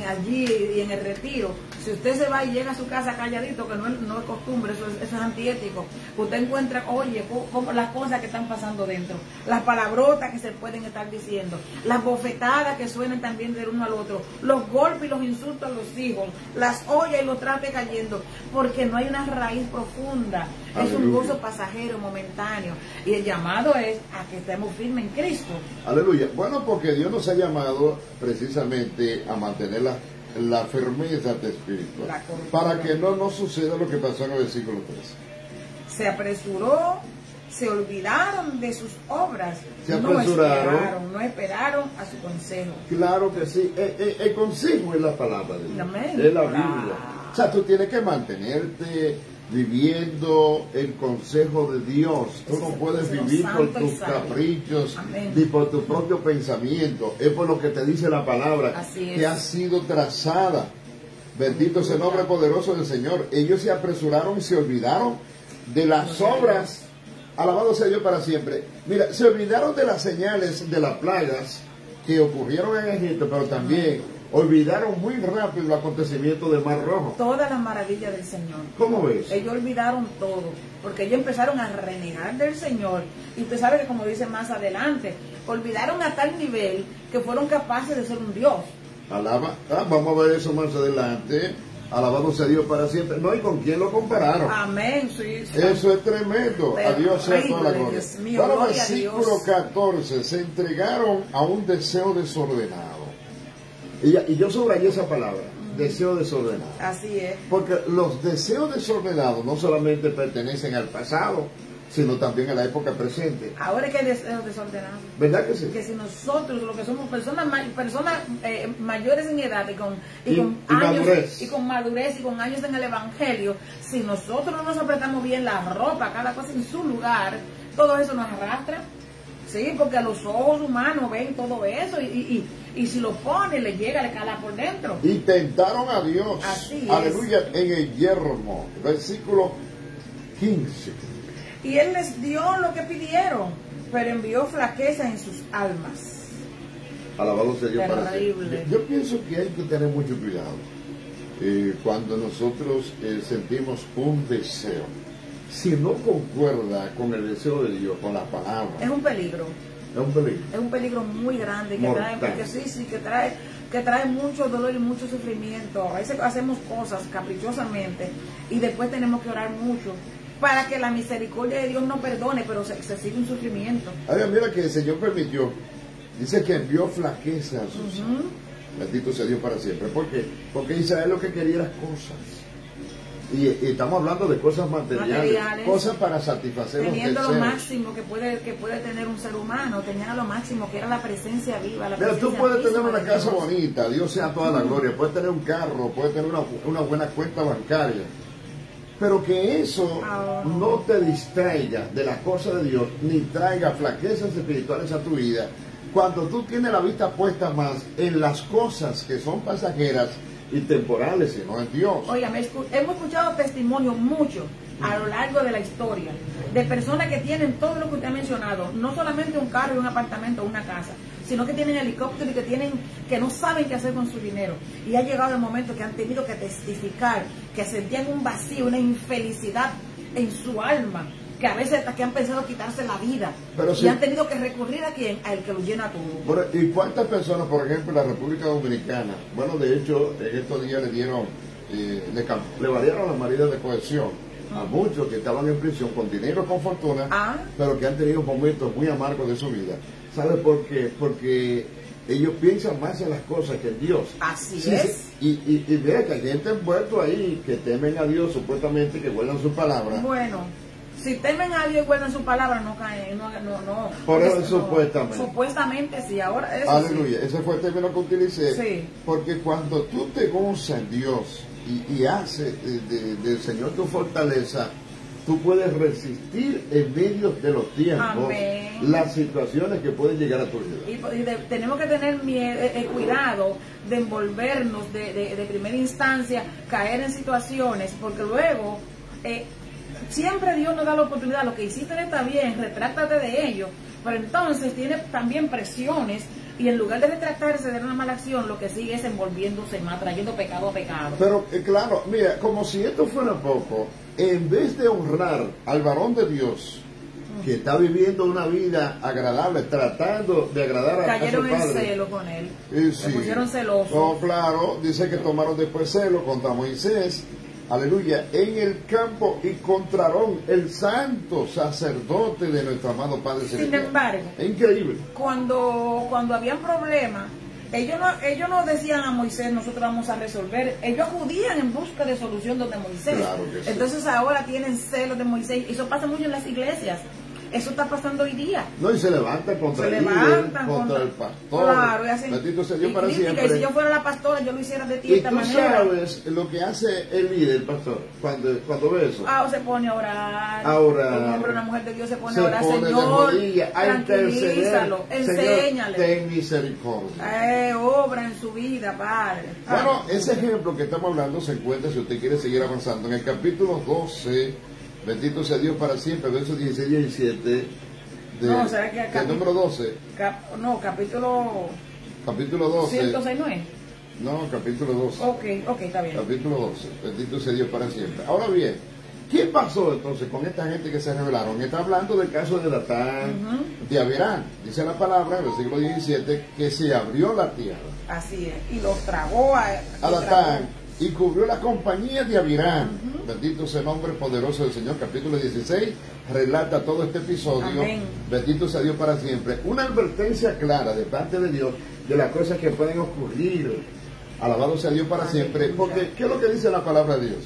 allí y en el retiro, si usted se va y llega a su casa calladito, que no es costumbre, eso es antiético, usted encuentra, oye, como las cosas que están pasando dentro, las palabrotas que se pueden estar diciendo, las bofetadas que suenan también del uno al otro, los golpes y los insultos a los hijos, las ollas y los trastes cayendo, porque no hay una raíz profunda. Es un gozo pasajero, momentáneo. Y el llamado es a que estemos firmes en Cristo. Aleluya. Bueno, porque Dios nos ha llamado precisamente a mantener la firmeza de espíritu. Para que no nos suceda lo que pasó en el versículo 3. Se apresuró, se olvidaron de sus obras. Se apresuraron. No esperaron a su consejo. Claro que sí. El consejo es la palabra de Dios. Amén. Es la Biblia. O sea, tú tienes que mantenerte viviendo el consejo de Dios. Tú no puedes vivir por tus caprichos ni por tu propio pensamiento. Es por lo que te dice la palabra, que ha sido trazada. Bendito sea el nombre poderoso del Señor. Ellos se apresuraron y se olvidaron de las obras. Alabado sea Dios para siempre. Mira, se olvidaron de las señales de las plagas que ocurrieron en Egipto, pero también olvidaron muy rápido el acontecimiento del Mar Rojo. Todas las maravillas del Señor. ¿Cómo ves? Ellos olvidaron todo, porque ellos empezaron a renegar del Señor. Y usted sabe que, como dice más adelante, olvidaron a tal nivel que fueron capaces de ser un Dios. Vamos a ver eso más adelante. Alabado sea Dios para siempre. No, ¿y con quién lo compararon? Amén, sí. Eso es tremendo. A Dios sea toda la gloria. Bueno, versículo 14. Se entregaron a un deseo desordenado. Y yo subrayé esa palabra, deseo desordenado. Así es. Porque los deseos desordenados no solamente pertenecen al pasado, sino también a la época presente. Ahora es que hay deseos desordenados. ¿Verdad que sí? Que si nosotros, lo que somos personas mayores en edad y con madurez y con años en el Evangelio, si nosotros no nos apretamos bien la ropa, cada cosa en su lugar, todo eso nos arrastra. Sí, porque a los ojos humanos ven todo eso y si lo pone, le llega, le cala por dentro. Y tentaron a Dios. Así aleluya, en el yermo. Versículo 15. Y Él les dio lo que pidieron, pero envió flaqueza en sus almas. Alabado sea Dios para siempre. Yo pienso que hay que tener mucho cuidado cuando nosotros sentimos un deseo. Si no concuerda con el deseo de Dios, con la palabra, es un peligro. Es un peligro. Es un peligro muy grande que trae, porque que trae mucho dolor y mucho sufrimiento. A veces hacemos cosas caprichosamente y después tenemos que orar mucho para que la misericordia de Dios nos perdone, pero se sigue un sufrimiento. Mira que el Señor permitió, dice que envió flaqueza a sus almas. Bendito sea Dios para siempre. ¿Por qué? Porque Israel lo que quería eran cosas. Y estamos hablando de cosas materiales, cosas para satisfacer los deseos. Teniendo lo máximo que puede tener un ser humano, tenía lo máximo que era la presencia viva. Pero tú puedes tener una casa bonita, Dios sea toda la gloria, puedes tener un carro, puedes tener una buena cuenta bancaria, pero que eso no te distraiga de las cosas de Dios, ni traiga flaquezas espirituales a tu vida, cuando tú tienes la vista puesta más en las cosas que son pasajeras y temporales, sino en Dios. Oigan, hemos escuchado testimonios muchos a lo largo de la historia de personas que tienen todo lo que usted ha mencionado, no solamente un carro y un apartamento o una casa, sino que tienen helicóptero y que no saben qué hacer con su dinero. Y ha llegado el momento que han tenido que testificar que sentían un vacío, una infelicidad en su alma, que a veces hasta que han pensado quitarse la vida. Pero y han tenido que recurrir a quién, al que lo llena todo. Bueno, ¿y cuántas personas, por ejemplo, en la República Dominicana? Bueno, de hecho, en estos días le variaron las medidas de cohesión a muchos que estaban en prisión con dinero, con fortuna, pero que han tenido momentos muy amargos de su vida. ¿Sabes por qué? Porque ellos piensan más en las cosas que en Dios. Así es. Sí. Y vea que hay gente envuelto ahí que temen a Dios, supuestamente, que guardan su palabra. Bueno, si temen a Dios y guardan su palabra, no caen, no. Por eso supuestamente. Supuestamente sí, ahora eso. Aleluya, sí. Ese fue el término que utilicé. Sí. Porque cuando tú te gozas en Dios y haces del Señor tu fortaleza, tú puedes resistir en medio de los tiempos. Amén. Las situaciones que pueden llegar a tu vida. Tenemos que tener cuidado de envolvernos de primera instancia, caer en situaciones, porque luego siempre Dios nos da la oportunidad. Lo que hiciste no está bien, retráctate de ello, pero entonces tiene también presiones, y en lugar de retractarse de una mala acción, lo que sigue es envolviéndose más, trayendo pecado a pecado. Pero claro, mira, como si esto fuera poco, en vez de honrar al varón de Dios, que está viviendo una vida agradable, tratando de agradar a su padre. Cayeron en celo con él. Sí. Se pusieron celosos. No, claro, dice que tomaron después celo contra Moisés, aleluya, en el campo, y contra Aarón, el santo sacerdote de nuestro amado Padre Celestial. Sin embargo, es increíble. Cuando habían problemas, ellos no decían a Moisés, nosotros vamos a resolver. Ellos acudían en busca de solución donde Moisés. Claro que sí. Entonces ahora tienen celos de Moisés. Eso pasa mucho en las iglesias. Eso está pasando hoy día. No, y se levantan contra el líder, contra el pastor. Claro, y hacen, bendito sea Dios para crítica, siempre. y si yo fuera la pastora, yo lo hiciera de ti Y de esta tú manera. sabes lo que hace el líder, el pastor, cuando ve eso. O se pone a orar. A orar. Un hombre o una mujer de Dios se pone Se a orar. pone de Señor, rodillas a tranquilízalo, enséñale. Señor, ten misericordia. Obra en su vida, Padre. Bueno, ese ejemplo que estamos hablando se encuentra, si usted quiere seguir avanzando, en el capítulo 12, bendito sea Dios para siempre, versos 16 y 17. No, ¿será que acá? El número 12. Capítulo 12. 106 no, capítulo 12. Ok, está bien. Capítulo 12. Bendito sea Dios para siempre. Ahora bien, ¿qué pasó entonces con esta gente que se rebelaron? Está hablando del caso de Datán, de Abirán. Dice la palabra, en el versículo 17, que se abrió la tierra. Así es. Y los tragó a Datán, y cubrió la compañía de Abirán. Bendito sea el nombre poderoso del Señor. Capítulo 16 relata todo este episodio. Amén. Bendito sea Dios para siempre. Una advertencia clara de parte de Dios de las cosas que pueden ocurrir. Alabado sea Dios para siempre. Porque, ¿qué es lo que dice la palabra de Dios?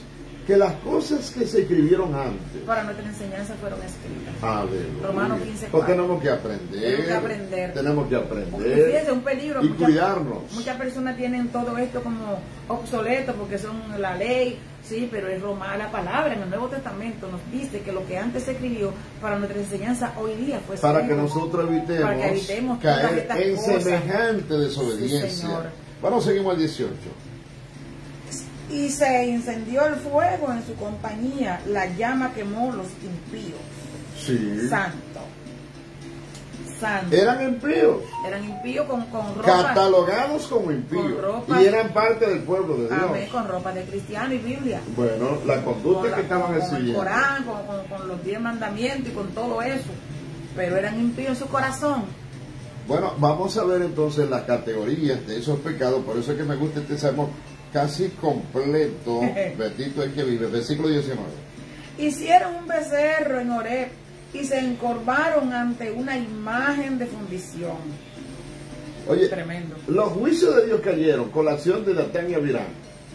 Que las cosas que se escribieron antes para nuestra enseñanza fueron escritas. Aleluya. Romanos 15:4. Pues tenemos que aprender. Tenemos que aprender. Porque fíjense, un peligro. Y cuidarnos. Muchas personas tienen todo esto como obsoleto porque son la ley, sí, pero es Roma, la palabra en el Nuevo Testamento nos dice que lo que antes se escribió para nuestra enseñanza hoy día fue escrito. Para que nosotros evitemos caer en semejante desobediencia. Sí, señor. Bueno, seguimos al 18. Y se incendió el fuego en su compañía, la llama quemó los impíos. Sí. Santo. Eran impíos. Eran impíos con ropa. Catalogados como impíos. Y eran parte del pueblo de Dios. Amén, con ropa de cristiano y Biblia. Bueno, la conducta que estaban recibiendo. Con el Corán, con los 10 mandamientos y con todo eso. Pero eran impíos en su corazón. Bueno, vamos a ver entonces las categorías de esos pecados. Por eso es que me gusta este sermón casi completo. Bendito el que vive. Versículo 19. Hicieron un becerro en Horeb y se encorvaron ante una imagen de fundición. Oye, tremendo. Los juicios de Dios cayeron con la acción de Datán y Abirán.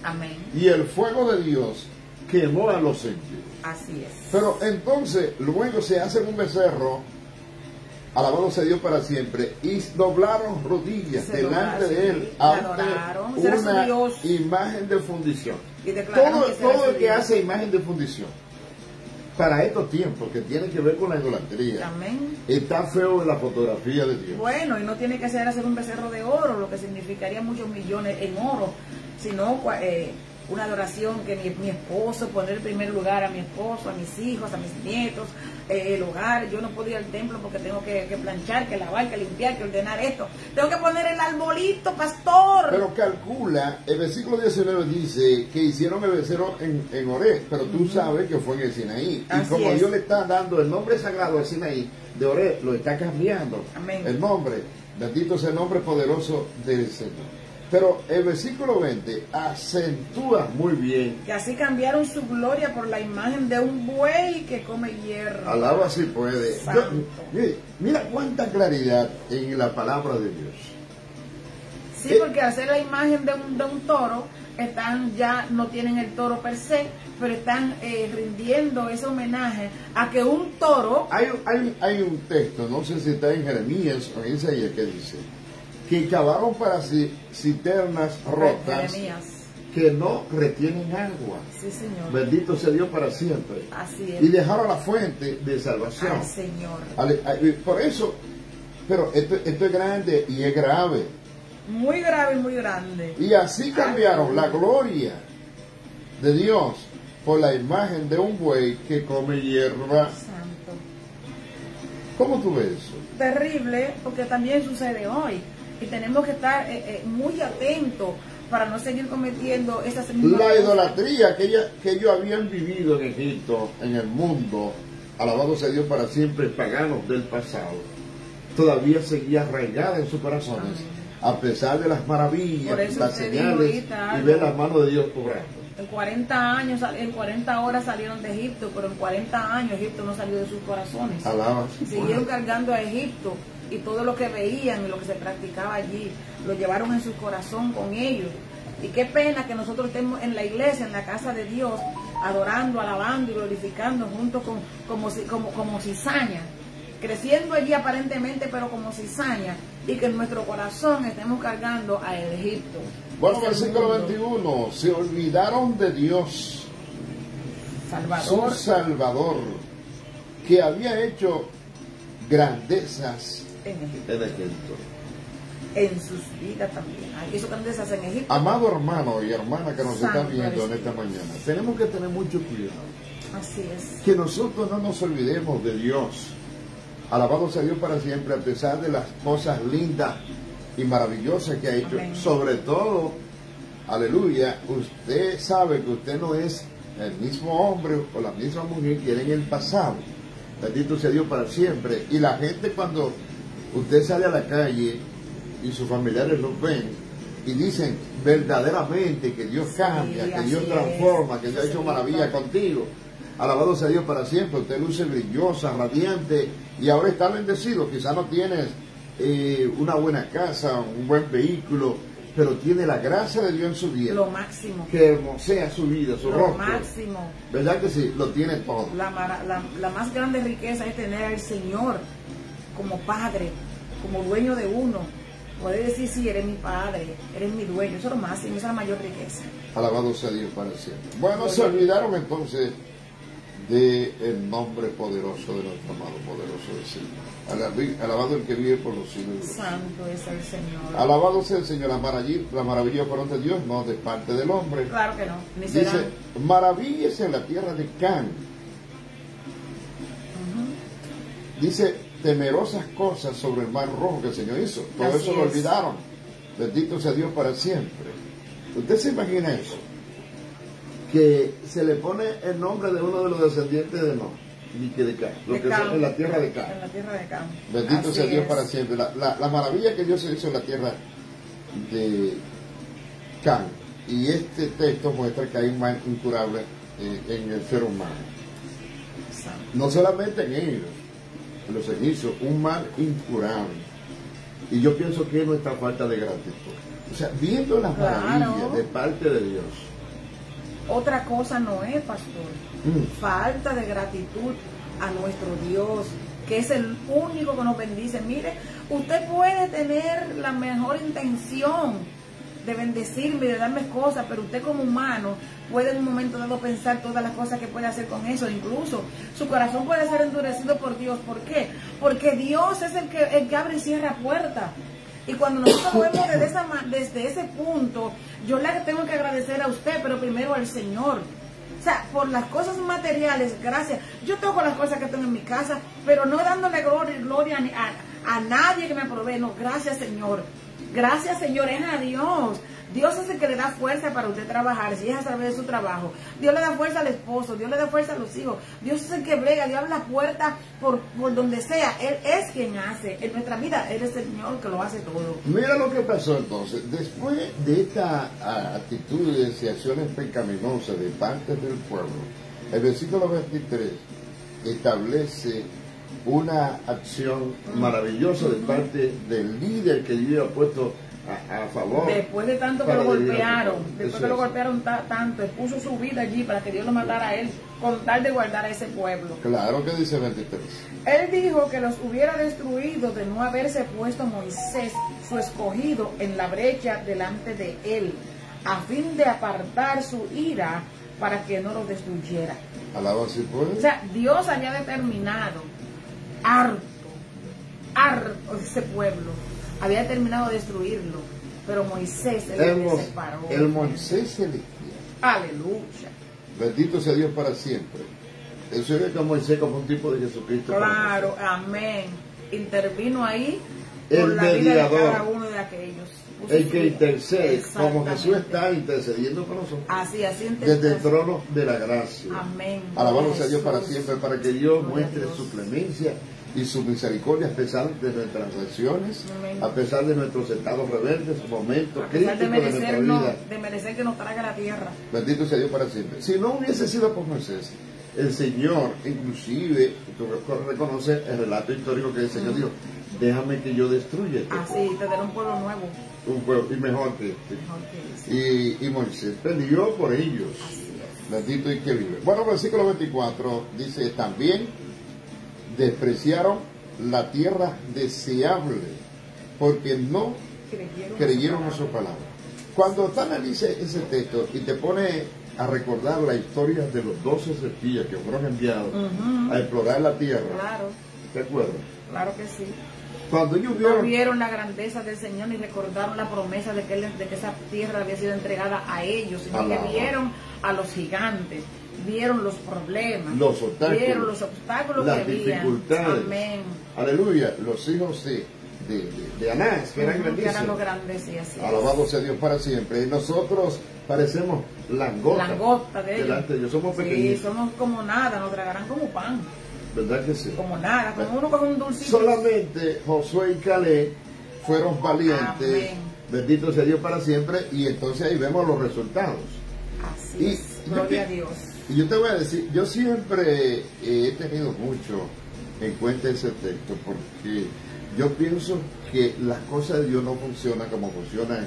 Amén. Y el fuego de Dios quemó a los impíos. Así es. Pero entonces, luego se hace un becerro, alabado sea Dios para siempre, y doblaron rodillas delante de él, ante una imagen de fundición. Todo el que hace imagen de fundición, para estos tiempos, que tiene que ver con la idolatría, amén, está feo en la fotografía de Dios. Bueno, y no tiene que ser hacer un becerro de oro, lo que significaría muchos millones en oro, sino una adoración que mi esposo, poner en primer lugar a mi esposo, a mis hijos, a mis nietos, el hogar. Yo no puedo ir al templo porque tengo que planchar, que lavar, que limpiar, que ordenar esto. Tengo que poner el arbolito, pastor. Pero calcula, el versículo 19 dice que hicieron el becerro en Horeb, pero tú sabes que fue en el Sinaí. Así y como es. Dios le está dando el nombre sagrado al Sinaí, de Horeb, lo está cambiando. Amén. El nombre, bendito sea el nombre poderoso del Señor. Pero el versículo 20 acentúa muy bien. Que así cambiaron su gloria por la imagen de un buey que come hierro. Alaba si puede. Mira cuánta claridad en la palabra de Dios. Sí, porque hacer la imagen de un toro, no tienen el toro per se, pero están rindiendo ese homenaje a que un toro... Hay un texto, no sé si está en Jeremías o en Isaías, que dice que cavaron para sí cisternas rotas, que no retienen agua. Sí, Señor. Bendito sea Dios para siempre. Así es. Y dejaron la fuente de salvación. Ay, Señor. Por eso, pero esto es grande y es grave. Muy grave y muy grande. Y así cambiaron la gloria de Dios por la imagen de un buey que come hierba. Santo. ¿Cómo tú ves eso? Terrible, porque también sucede hoy. Y tenemos que estar muy atentos para no seguir cometiendo esas mismas La cosas. idolatría que ellos habían vivido en Egipto, en el mundo, alabado sea Dios para siempre, paganos del pasado, todavía seguía arraigada en sus corazones, a pesar de las maravillas, las señales y ver la mano de Dios obrando. En 40 años, en 40 horas salieron de Egipto, pero en 40 años Egipto no salió de sus corazones. Alabas. Siguieron cargando a Egipto y todo lo que veían y lo que se practicaba allí, lo llevaron en su corazón con ellos. Y qué pena que nosotros estemos en la iglesia, en la casa de Dios, adorando, alabando y glorificando junto con como cizaña, creciendo allí aparentemente, pero como cizaña, y que en nuestro corazón estemos cargando a Egipto. Bueno, versículo 21, se olvidaron de Dios, Salvador, su Salvador, que había hecho grandezas en Egipto, en Egipto. en sus vidas también. Hizo grandezas en Egipto. Amado hermano y hermana que nos está Santo viendo en eres esta Dios. mañana, tenemos que tener mucho cuidado. Así es. Que nosotros no nos olvidemos de Dios. Alabado sea Dios para siempre, a pesar de las cosas lindas y maravillosas que ha hecho. Amén. Sobre todo, aleluya, usted sabe que usted no es el mismo hombre o la misma mujer que era en el pasado. Bendito sea Dios para siempre. Y la gente, cuando usted sale a la calle y sus familiares los ven y dicen verdaderamente que Dios cambia, que Dios transforma, que Dios ha hecho maravillas contigo. Alabado sea Dios para siempre. Usted luce brillosa, radiante y ahora está bendecido. Quizás no tienes una buena casa, un buen vehículo, pero tiene la gracia de Dios en su vida. Lo máximo. Que hermosea su vida, su Lo rostro. máximo. ¿Verdad que sí? Lo tiene todo. La más grande riqueza es tener al Señor como Padre, como dueño de uno. Poder decir, sí, eres mi Padre, eres mi dueño. Eso es lo máximo, esa es la mayor riqueza. Alabado sea Dios para siempre. Bueno, se olvidaron entonces del nombre poderoso de nuestro amado poderoso Señor. Alabado el que vive por los siglos de los siglos. Santo es el Señor. Alabado sea el Señor. Las maravillas fueron de Dios, no de parte del hombre. Claro que no, ni será. Dice, maravillas en la tierra de Can. Dice, temerosas cosas sobre el mar rojo que el Señor hizo. Todo Así eso lo es. olvidaron. Bendito sea Dios para siempre. ¿Usted se imagina eso? Que se le pone el nombre de uno de los descendientes de Noé, y que de Can, lo que son en la tierra de Can. En la tierra de Can. Bendito Así sea Dios es. para siempre. La maravilla que Dios hizo en la tierra de Can. Y este texto muestra que hay un mal incurable en el ser humano. Santo. No solamente en ellos, en los egipcios, un mal incurable. Y yo pienso que es nuestra falta de gratitud. O sea, viendo las maravillas de parte de Dios. Otra cosa no es, pastor. Falta de gratitud a nuestro Dios, que es el único que nos bendice. Mire, usted puede tener la mejor intención de bendecirme, de darme cosas, pero usted como humano puede en un momento dado pensar todas las cosas que puede hacer con eso. Incluso su corazón puede ser endurecido por Dios. ¿Por qué? Porque Dios es el que abre y cierra puertas. Y cuando nosotros lo vemos desde ese punto, yo le tengo que agradecer a usted, pero primero al Señor. O sea, por las cosas materiales, gracias. Yo toco las cosas que tengo en mi casa, pero no dándole gloria a nadie que me provee. No, gracias Señor. Gracias Señor, es a Dios. Dios es el que le da fuerza para usted trabajar, si es a través de su trabajo. Dios le da fuerza al esposo, Dios le da fuerza a los hijos. Dios es el que brega, Dios abre la puerta por donde sea. Él es quien hace. En nuestra vida, Él es el Señor que lo hace todo. Mira lo que pasó entonces. Después de esta actitudes y acciones pecaminosas de parte del pueblo, el versículo 23 establece una acción maravillosa de parte del líder que Dios ha puesto a favor. Después de tanto que para lo vivir golpearon, el después que lo golpearon tanto, expuso su vida allí para que Dios lo matara a él, con tal de guardar a ese pueblo. Claro que dice 23. Él dijo que los hubiera destruido de no haberse puesto Moisés, su escogido, en la brecha delante de él, a fin de apartar su ira para que no lo destruyera. Alaba si puede. O sea, Dios había determinado, harto de ese pueblo, había determinado destruirlo, pero Moisés se separó. El Moisés celestial. Aleluya. Bendito sea Dios para siempre. Eso es que Moisés como un tipo de Jesucristo. Claro, amén. Intervino ahí el por la mediador, vida de cada uno de aquellos. El que intercede, como Jesús está intercediendo por nosotros. Así desde el trono de la gracia. Amén. Alabado sea Dios para siempre, para que Dios muestre su clemencia y su misericordia a pesar de nuestras transgresiones, a pesar de nuestros estados rebeldes, momentos críticos de nuestra vida. De merecer que nos traiga la tierra. Bendito sea Dios para siempre. Si no hubiese sido por Moisés, el Señor, inclusive, tú reconoces el relato histórico que el Señor dijo, déjame que yo destruya este pueblo. Te daré un pueblo nuevo. Un pueblo, y mejor que este. Y Moisés peleó por ellos. Bendito y que vive. Bueno, versículo 24 dice, también despreciaron la tierra deseable, porque no creyeron a su palabra. Cuando tú analizas ese texto y te pone a recordar la historia de los 12 espías que fueron enviados a explorar la tierra, claro. ¿Te acuerdas? Claro que sí. Cuando ellos vieron la grandeza del Señor y recordaron la promesa de que esa tierra había sido entregada a ellos, sino que vieron a los gigantes, vieron los problemas, los obstáculos, vieron los obstáculos las que dificultades. habían. Amén. Aleluya. Los hijos de Anás, que eran grandísimos. Que eran los grandes, sí, así alabado sea Dios para siempre. Y nosotros parecemos langota de ellos. Delante de ellos. Somos pequeñitos. Sí, somos como nada, nos tragarán como pan. ¿Verdad que sí? Como nada, como uno con un dulcito. Solamente Josué y Caleb fueron valientes. Amén. Bendito sea Dios para siempre. Y entonces ahí vemos los resultados. Así es. Gloria a Dios. Y yo te voy a decir, yo siempre he tenido mucho en cuenta ese texto, porque yo pienso que las cosas de Dios no funcionan como funcionan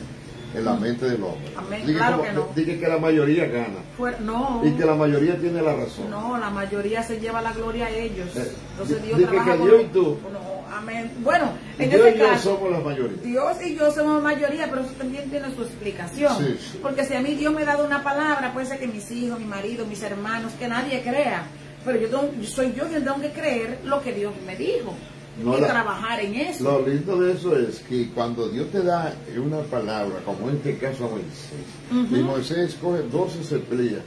en la mente del hombre. Amén. Claro que no. Dije que la mayoría gana. No. Y que la mayoría tiene la razón. No, la mayoría se lleva la gloria a ellos. Entonces Dios dije trabaja que Dios y tú. No, amén. Bueno, en Dios ese y yo caso, somos la mayoría. Dios y yo somos la mayoría, pero eso también tiene su explicación. Sí. Porque si a mí Dios me ha dado una palabra, puede ser que mis hijos, mi marido, mis hermanos, que nadie crea. Pero soy yo quien tengo que creer lo que Dios me dijo. Y trabajar en eso. Lo lindo de eso es que cuando Dios te da una palabra, como en este caso a Moisés, y Moisés escoge 12 espías,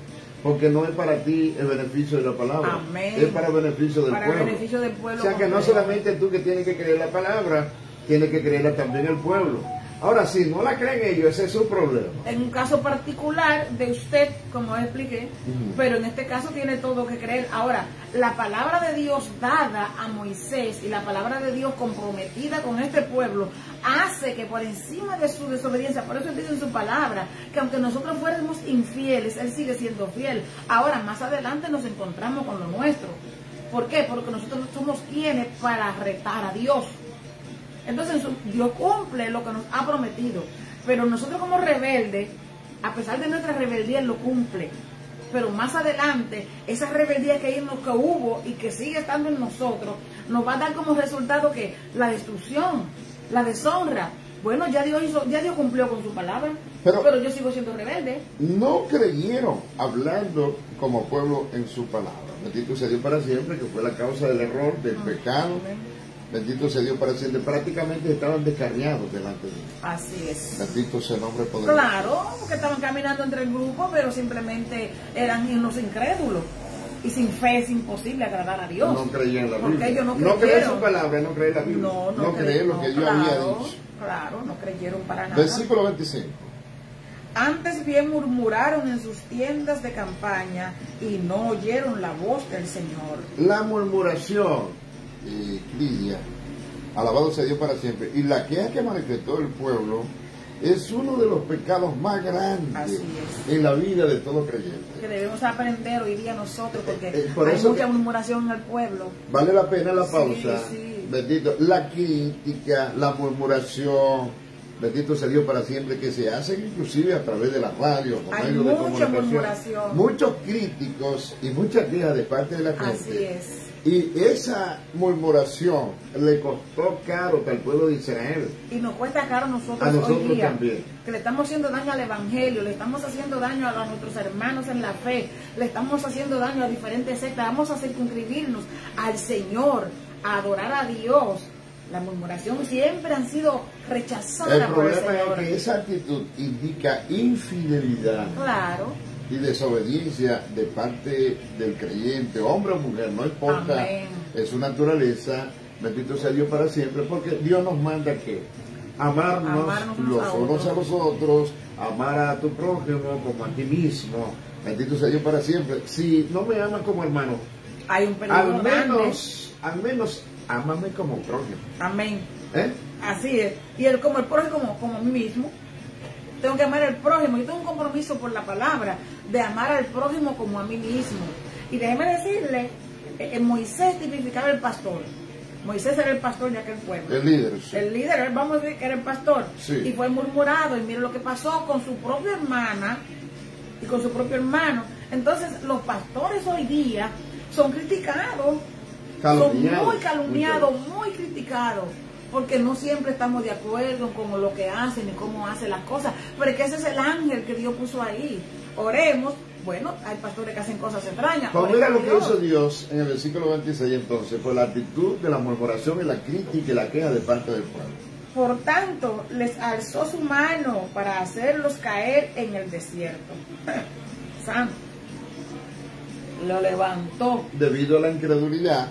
porque no es para ti el beneficio de la palabra, amén, es para el beneficio del pueblo. Beneficio del pueblo. O sea que no solamente tú que tienes que creer la palabra, tienes que creerla también el pueblo. Ahora, si no la creen ellos, ese es su problema. En un caso particular de usted, como expliqué, pero en este caso tiene todo que creer. Ahora, la palabra de Dios dada a Moisés y la palabra de Dios comprometida con este pueblo hace que por encima de su desobediencia, por eso él dice en su palabra, que aunque nosotros fuéramos infieles, él sigue siendo fiel. Ahora, más adelante nos encontramos con lo nuestro. ¿Por qué? Porque nosotros somos quienes para retar a Dios. Entonces Dios cumple lo que nos ha prometido, pero nosotros como rebeldes, a pesar de nuestra rebeldía, Él lo cumple. Pero más adelante, esa rebeldía que hubo y que sigue estando en nosotros, nos va a dar como resultado que la destrucción, la deshonra. Bueno, ya Dios cumplió con su palabra, pero yo sigo siendo rebelde. No creyeron hablando como pueblo en su palabra. Bendito sea Dios para siempre, que fue la causa del error, del pecado. Bendito sea Dios para siempre. Prácticamente estaban descarriados delante de Dios. Así es. Bendito sea el nombre poderoso. Claro, porque estaban caminando entre el grupo, pero simplemente eran unos incrédulos. Y sin fe es imposible agradar a Dios. No creían la Biblia. Porque ellos no creyeron. No creían su palabra, no creían la Biblia. No creían lo que Dios había dicho. Claro, no creyeron para nada. Versículo 25. Antes bien murmuraron en sus tiendas de campaña y no oyeron la voz del Señor. La murmuración, Lidia, alabado sea Dios para siempre, y la queja que manifestó el pueblo es uno de los pecados más grandes en la vida de todo creyente. Que debemos aprender hoy día nosotros, porque por hay eso mucha murmuración en el pueblo. Vale la pena la pausa. Sí. Bendito. La crítica, la murmuración, bendito sea Dios para siempre, que se hacen inclusive a través de la radio, por Hay medio de mucha comunicación. murmuración. Muchos críticos y muchas quejas de parte de la gente. Así es. Y esa murmuración le costó caro al pueblo de Israel. Y nos cuesta caro A nosotros hoy día, también. que le estamos haciendo daño al Evangelio, le estamos haciendo daño a nuestros hermanos en la fe, le estamos haciendo daño a diferentes sectas, vamos a circunscribirnos al Señor, a adorar a Dios. La murmuración siempre han sido rechazadas por el problema Señor. es que esa actitud indica infidelidad Claro. y desobediencia de parte del creyente, hombre o mujer, no importa, Amén. es su naturaleza, bendito sea Dios para siempre, porque Dios nos manda que amarnos los unos a los otros, amar a tu prójimo como a ti mismo, bendito sea Dios para siempre. Si no me amas como hermano, Hay un peligro al menos ámame como prójimo. Amén. ¿Eh? Así es. Y como el prójimo, como a mí mismo. Tengo que amar al prójimo. Yo tengo un compromiso por la palabra de amar al prójimo como a mí mismo. Y déjeme decirle, Moisés tipificaba el pastor. Moisés era el pastor de aquel pueblo. El líder. Sí. El líder, vamos a decir que era el pastor. Sí. Y fue murmurado. Y mire lo que pasó con su propia hermana y con su propio hermano. Entonces, los pastores hoy día son criticados. Son muy calumniados, muy criticados, porque no siempre estamos de acuerdo con lo que hacen y cómo hacen las cosas, pero es que ese es el ángel que Dios puso ahí. Oremos. Bueno, hay pastores que hacen cosas extrañas. Pues mira lo que hizo Dios en el versículo 26 entonces, por la actitud de la murmuración y la crítica y la queja de parte del pueblo. Por tanto, les alzó su mano para hacerlos caer en el desierto. Santo. Lo levantó. Debido a la incredulidad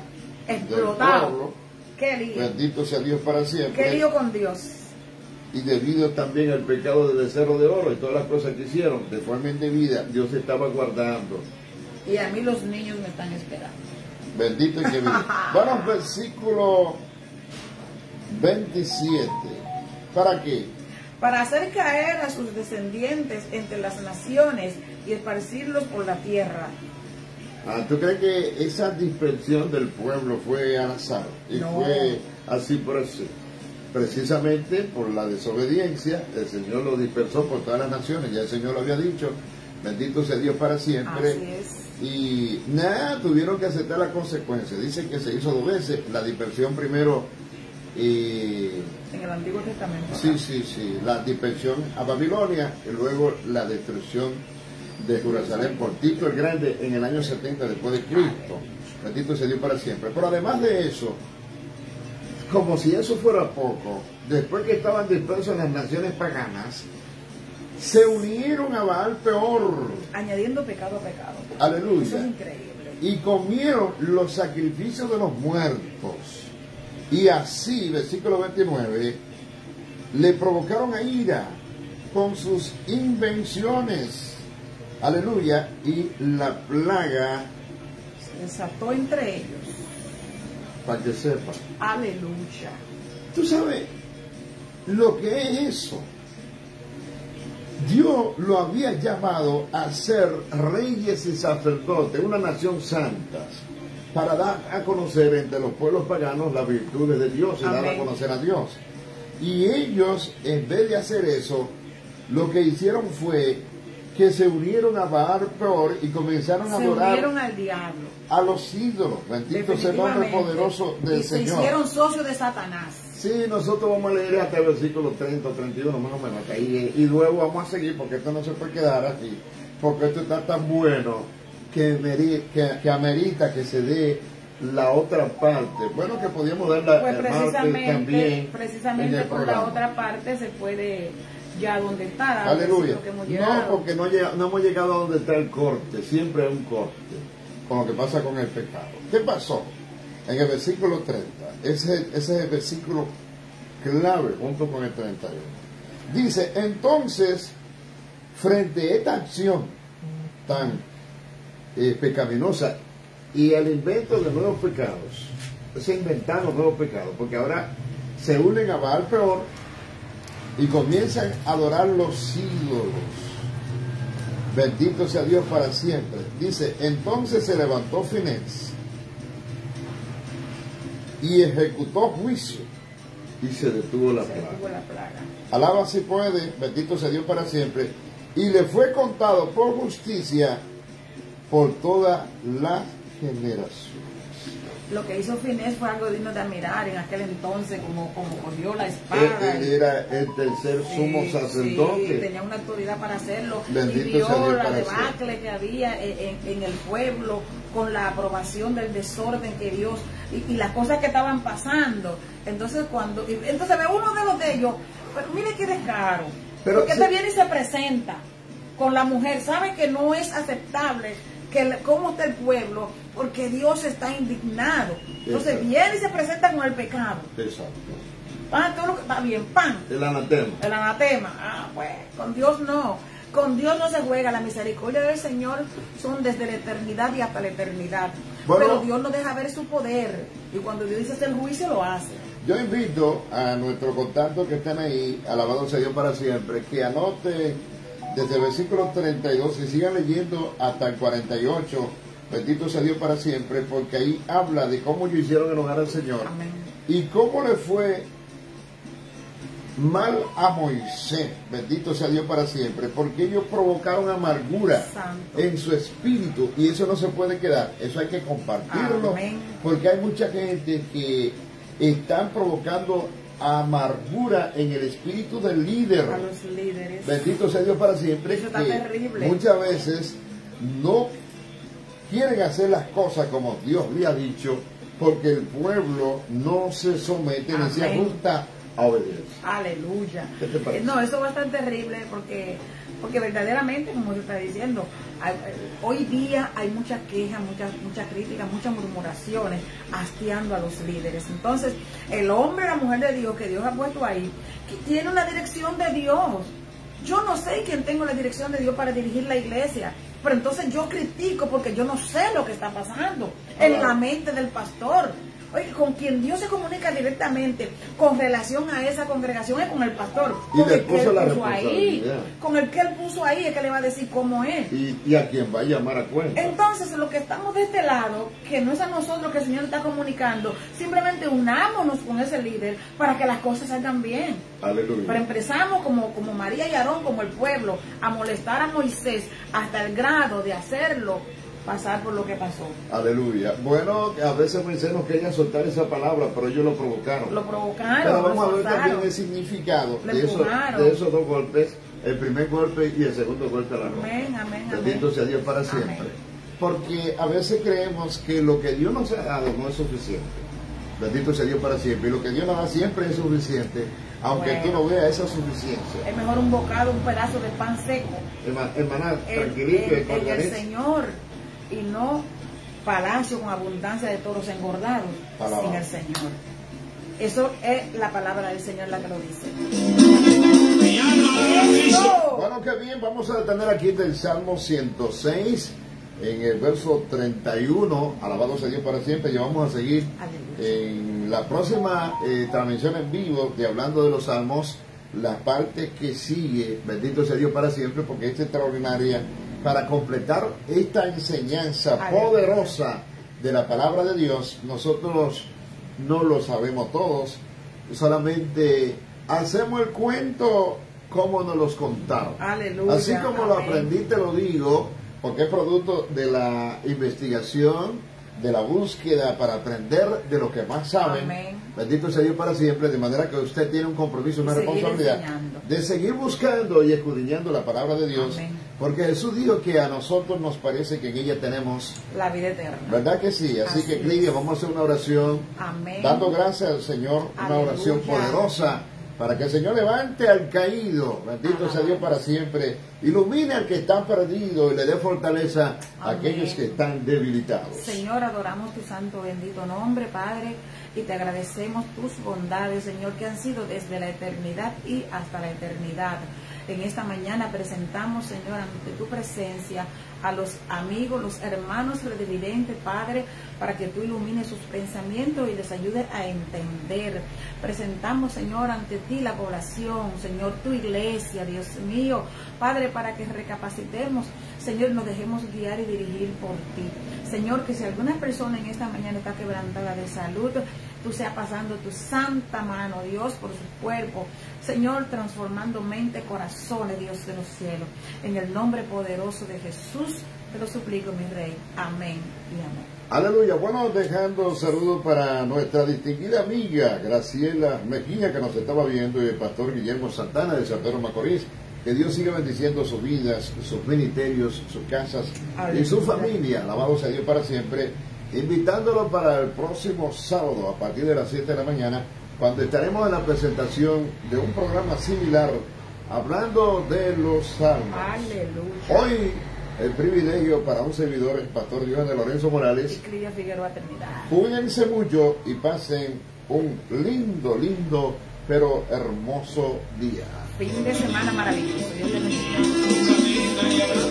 Explotado. del pueblo, Qué lío. bendito sea Dios para siempre. Qué lío con Dios. Y debido también al pecado del becerro de oro y todas las cosas que hicieron de forma indebida, Dios estaba guardando. Y a mí los niños me están esperando. Bendito y que vive. Vamos, versículo 27. ¿Para qué? Para hacer caer a sus descendientes entre las naciones y esparcirlos por la tierra. ¿Tú crees que esa dispersión del pueblo fue al azar? Y No. fue así por así. Precisamente por la desobediencia, el Señor lo dispersó por todas las naciones. Ya el Señor lo había dicho. Bendito sea Dios para siempre. Así es. Y nada, tuvieron que aceptar las consecuencias. Dice que se hizo 2 veces. La dispersión primero. En el Antiguo Testamento. Sí. La dispersión a Babilonia y luego la destrucción de Jerusalén por Tito el Grande en el año 70 después de Cristo. Bendito sea Dios para siempre. Pero además de eso, como si eso fuera poco, después que estaban dispersos en las naciones paganas, se unieron a Baal Peor. Añadiendo pecado a pecado. Aleluya. Eso es increíble. Y comieron los sacrificios de los muertos. Y así, versículo 29, le provocaron a ira con sus invenciones. Aleluya. Y la plaga Se desató entre ellos. para que sepa. Aleluya. Tú sabes lo que es eso. Dios lo había llamado a ser reyes y sacerdotes, una nación santa, para dar a conocer entre los pueblos paganos las virtudes de Dios y dar a conocer a Dios. Y ellos, en vez de hacer eso, lo que hicieron fue que se unieron a Baal Peor y comenzaron a adorar. Se unieron al diablo. A los ídolos. Bendito sea el nombre poderoso del Señor. Se hicieron socios de Satanás. Sí, nosotros vamos a leer hasta el versículo 30 o 31 más o menos. Y luego vamos a seguir porque esto no se puede quedar aquí. Porque esto está tan bueno que amerita que se dé la otra parte. Bueno, que podíamos dar la Pues precisamente por la otra parte se puede ya donde está. Aleluya. No, porque no hemos llegado a donde está el corte. Siempre hay un corte con lo que pasa con el pecado. ¿Qué pasó? En el versículo 30, ese es el versículo clave junto con el 31. Dice, entonces, frente a esta acción tan pecaminosa y el invento de nuevos pecados, se inventaron nuevos pecados, porque ahora se unen a Baal Peor y comienzan a adorar los ídolos. Bendito sea Dios para siempre. Dice, entonces se levantó Finés y ejecutó juicio y se detuvo la plaga. Alaba si puede, bendito sea Dios para siempre. Y le fue contado por justicia por toda la generación. Lo que hizo Finés fue algo digno de admirar en aquel entonces, como cogió la espada. Él era el tercer sumo sacerdote. Sí, tenía una autoridad para hacerlo. Bendito y vio sea Dios la debacle que había en el pueblo, con la aprobación del desorden que Dios, y las cosas que estaban pasando. Entonces ve uno de ellos, pero mire qué descaro. Porque te viene y se presenta con la mujer, sabe que no es aceptable cómo está el pueblo, porque Dios está indignado. Entonces viene y se presenta con el pecado. Exacto. Todo lo que está bien, pan. El anatema. El anatema. Pues, con Dios no. Con Dios no se juega. La misericordia del Señor son desde la eternidad y hasta la eternidad. Bueno, pero Dios no deja ver su poder. Y cuando Dios dice el juicio, lo hace. Yo invito a nuestros contactos que están ahí, alabado sea Dios para siempre, que anote desde el versículo 32 y sigan leyendo hasta el 48, bendito sea Dios para siempre, porque ahí habla de cómo ellos hicieron enojar al Señor. Amén. Y cómo le fue mal a Moisés, bendito sea Dios para siempre, porque ellos provocaron amargura en su espíritu, y eso no se puede quedar, eso hay que compartirlo. Amén. Porque hay mucha gente que están provocando amargura en el espíritu del líder. A los líderes. Bendito sea Dios para siempre. Eso está terrible. Muchas veces no quieren hacer las cosas como Dios le ha dicho, porque el pueblo no se somete ni se ajusta a obedecer. Aleluya. ¿Qué te parece? No, eso va a estar terrible porque verdaderamente, como yo estaba diciendo, hoy día hay muchas quejas, muchas críticas, muchas murmuraciones, hastiando a los líderes. Entonces, el hombre o la mujer de Dios que Dios ha puesto ahí, que tiene una dirección de Dios. Yo no sé quién tengo la dirección de Dios para dirigir la iglesia, pero entonces yo critico porque yo no sé lo que está pasando en la mente del pastor. Oye, con quien Dios se comunica directamente con relación a esa congregación es con el pastor, con el que él puso ahí, con el que él puso ahí, es que le va a decir cómo es. Y a quien va a llamar a cuenta. Entonces, lo que estamos de este lado, que no es a nosotros que el Señor está comunicando, simplemente unámonos con ese líder para que las cosas salgan bien. Aleluya. Pero empezamos como María y Aarón, como el pueblo, a molestar a Moisés hasta el grado de hacerlo pasar por lo que pasó. Aleluya. Bueno, a veces Moisés no quería soltar esa palabra, pero ellos lo provocaron. Lo provocaron. Pero vamos a ver también el significado de esos dos golpes, el primer golpe y el segundo golpe a la ropa. Amén, amén, amén. Bendito sea Dios para siempre. Amén. Porque a veces creemos que lo que Dios nos ha dado no es suficiente. Bendito sea Dios para siempre. Y lo que Dios nos da siempre es suficiente, aunque tú no veas esa suficiencia. Es mejor un bocado, un pedazo de pan seco. Hermana, tranquilito. El Señor, y no palacio con abundancia de toros engordados sin el Señor. Eso es la palabra del Señor la que lo dice. Bueno, qué bien, vamos a detener aquí del Salmo 106 en el verso 31, alabado sea Dios para siempre. Y vamos a seguir en la próxima transmisión en vivo de Hablando de los Salmos, la parte que sigue, bendito sea Dios para siempre, porque es extraordinaria para completar esta enseñanza poderosa de la palabra de Dios. Nosotros no lo sabemos todos, solamente hacemos el cuento como nos los contaron. Aleluya. Así como lo aprendí, te lo digo, porque es producto de la investigación, de la búsqueda para aprender de lo que más saben. Amén. Bendito sea Dios para siempre, de manera que usted tiene un compromiso, una responsabilidad de seguir buscando y escudriñando la palabra de Dios. Amén. Porque Jesús dijo que a nosotros nos parece que en ella tenemos la vida eterna. ¿Verdad que sí? Así que, Clidia, vamos a hacer una oración. Amén. Dando gracias al Señor, una oración poderosa para que el Señor levante al caído, bendito sea Dios para siempre, ilumine al que está perdido y le dé fortaleza a aquellos que están debilitados. Señor, adoramos tu santo bendito nombre, Padre, y te agradecemos tus bondades, Señor, que han sido desde la eternidad y hasta la eternidad. En esta mañana presentamos, Señor, ante tu presencia a los amigos, los hermanos redvidentes, Padre, para que tú ilumines sus pensamientos y les ayudes a entender. Presentamos, Señor, ante ti la población, Señor, tu iglesia, Dios mío, Padre, para que recapacitemos, Señor, nos dejemos guiar y dirigir por ti. Señor, que si alguna persona en esta mañana está quebrantada de salud, tú seas pasando tu santa mano, Dios, por su cuerpo. Señor, transformando mente, corazones, Dios de los cielos. En el nombre poderoso de Jesús, te lo suplico, mi Rey. Amén y amén. Aleluya. Bueno, dejando saludos para nuestra distinguida amiga Graciela Mejía, que nos estaba viendo, y el pastor Guillermo Santana de San Pedro Macorís. Que Dios siga bendiciendo sus vidas, sus ministerios, sus casas y su familia. Alabado sea Dios para siempre. Invitándolo para el próximo sábado a partir de las 7 de la mañana, cuando estaremos en la presentación de un programa similar, hablando de los salmos. Aleluya. Hoy el privilegio para un servidor, el pastor Dios de Lorenzo Morales. Y Clidia Figueroa Trinidad. Cuídense mucho y pasen un lindo, pero hermoso día. Fin de semana maravilloso. Dios les bendiga.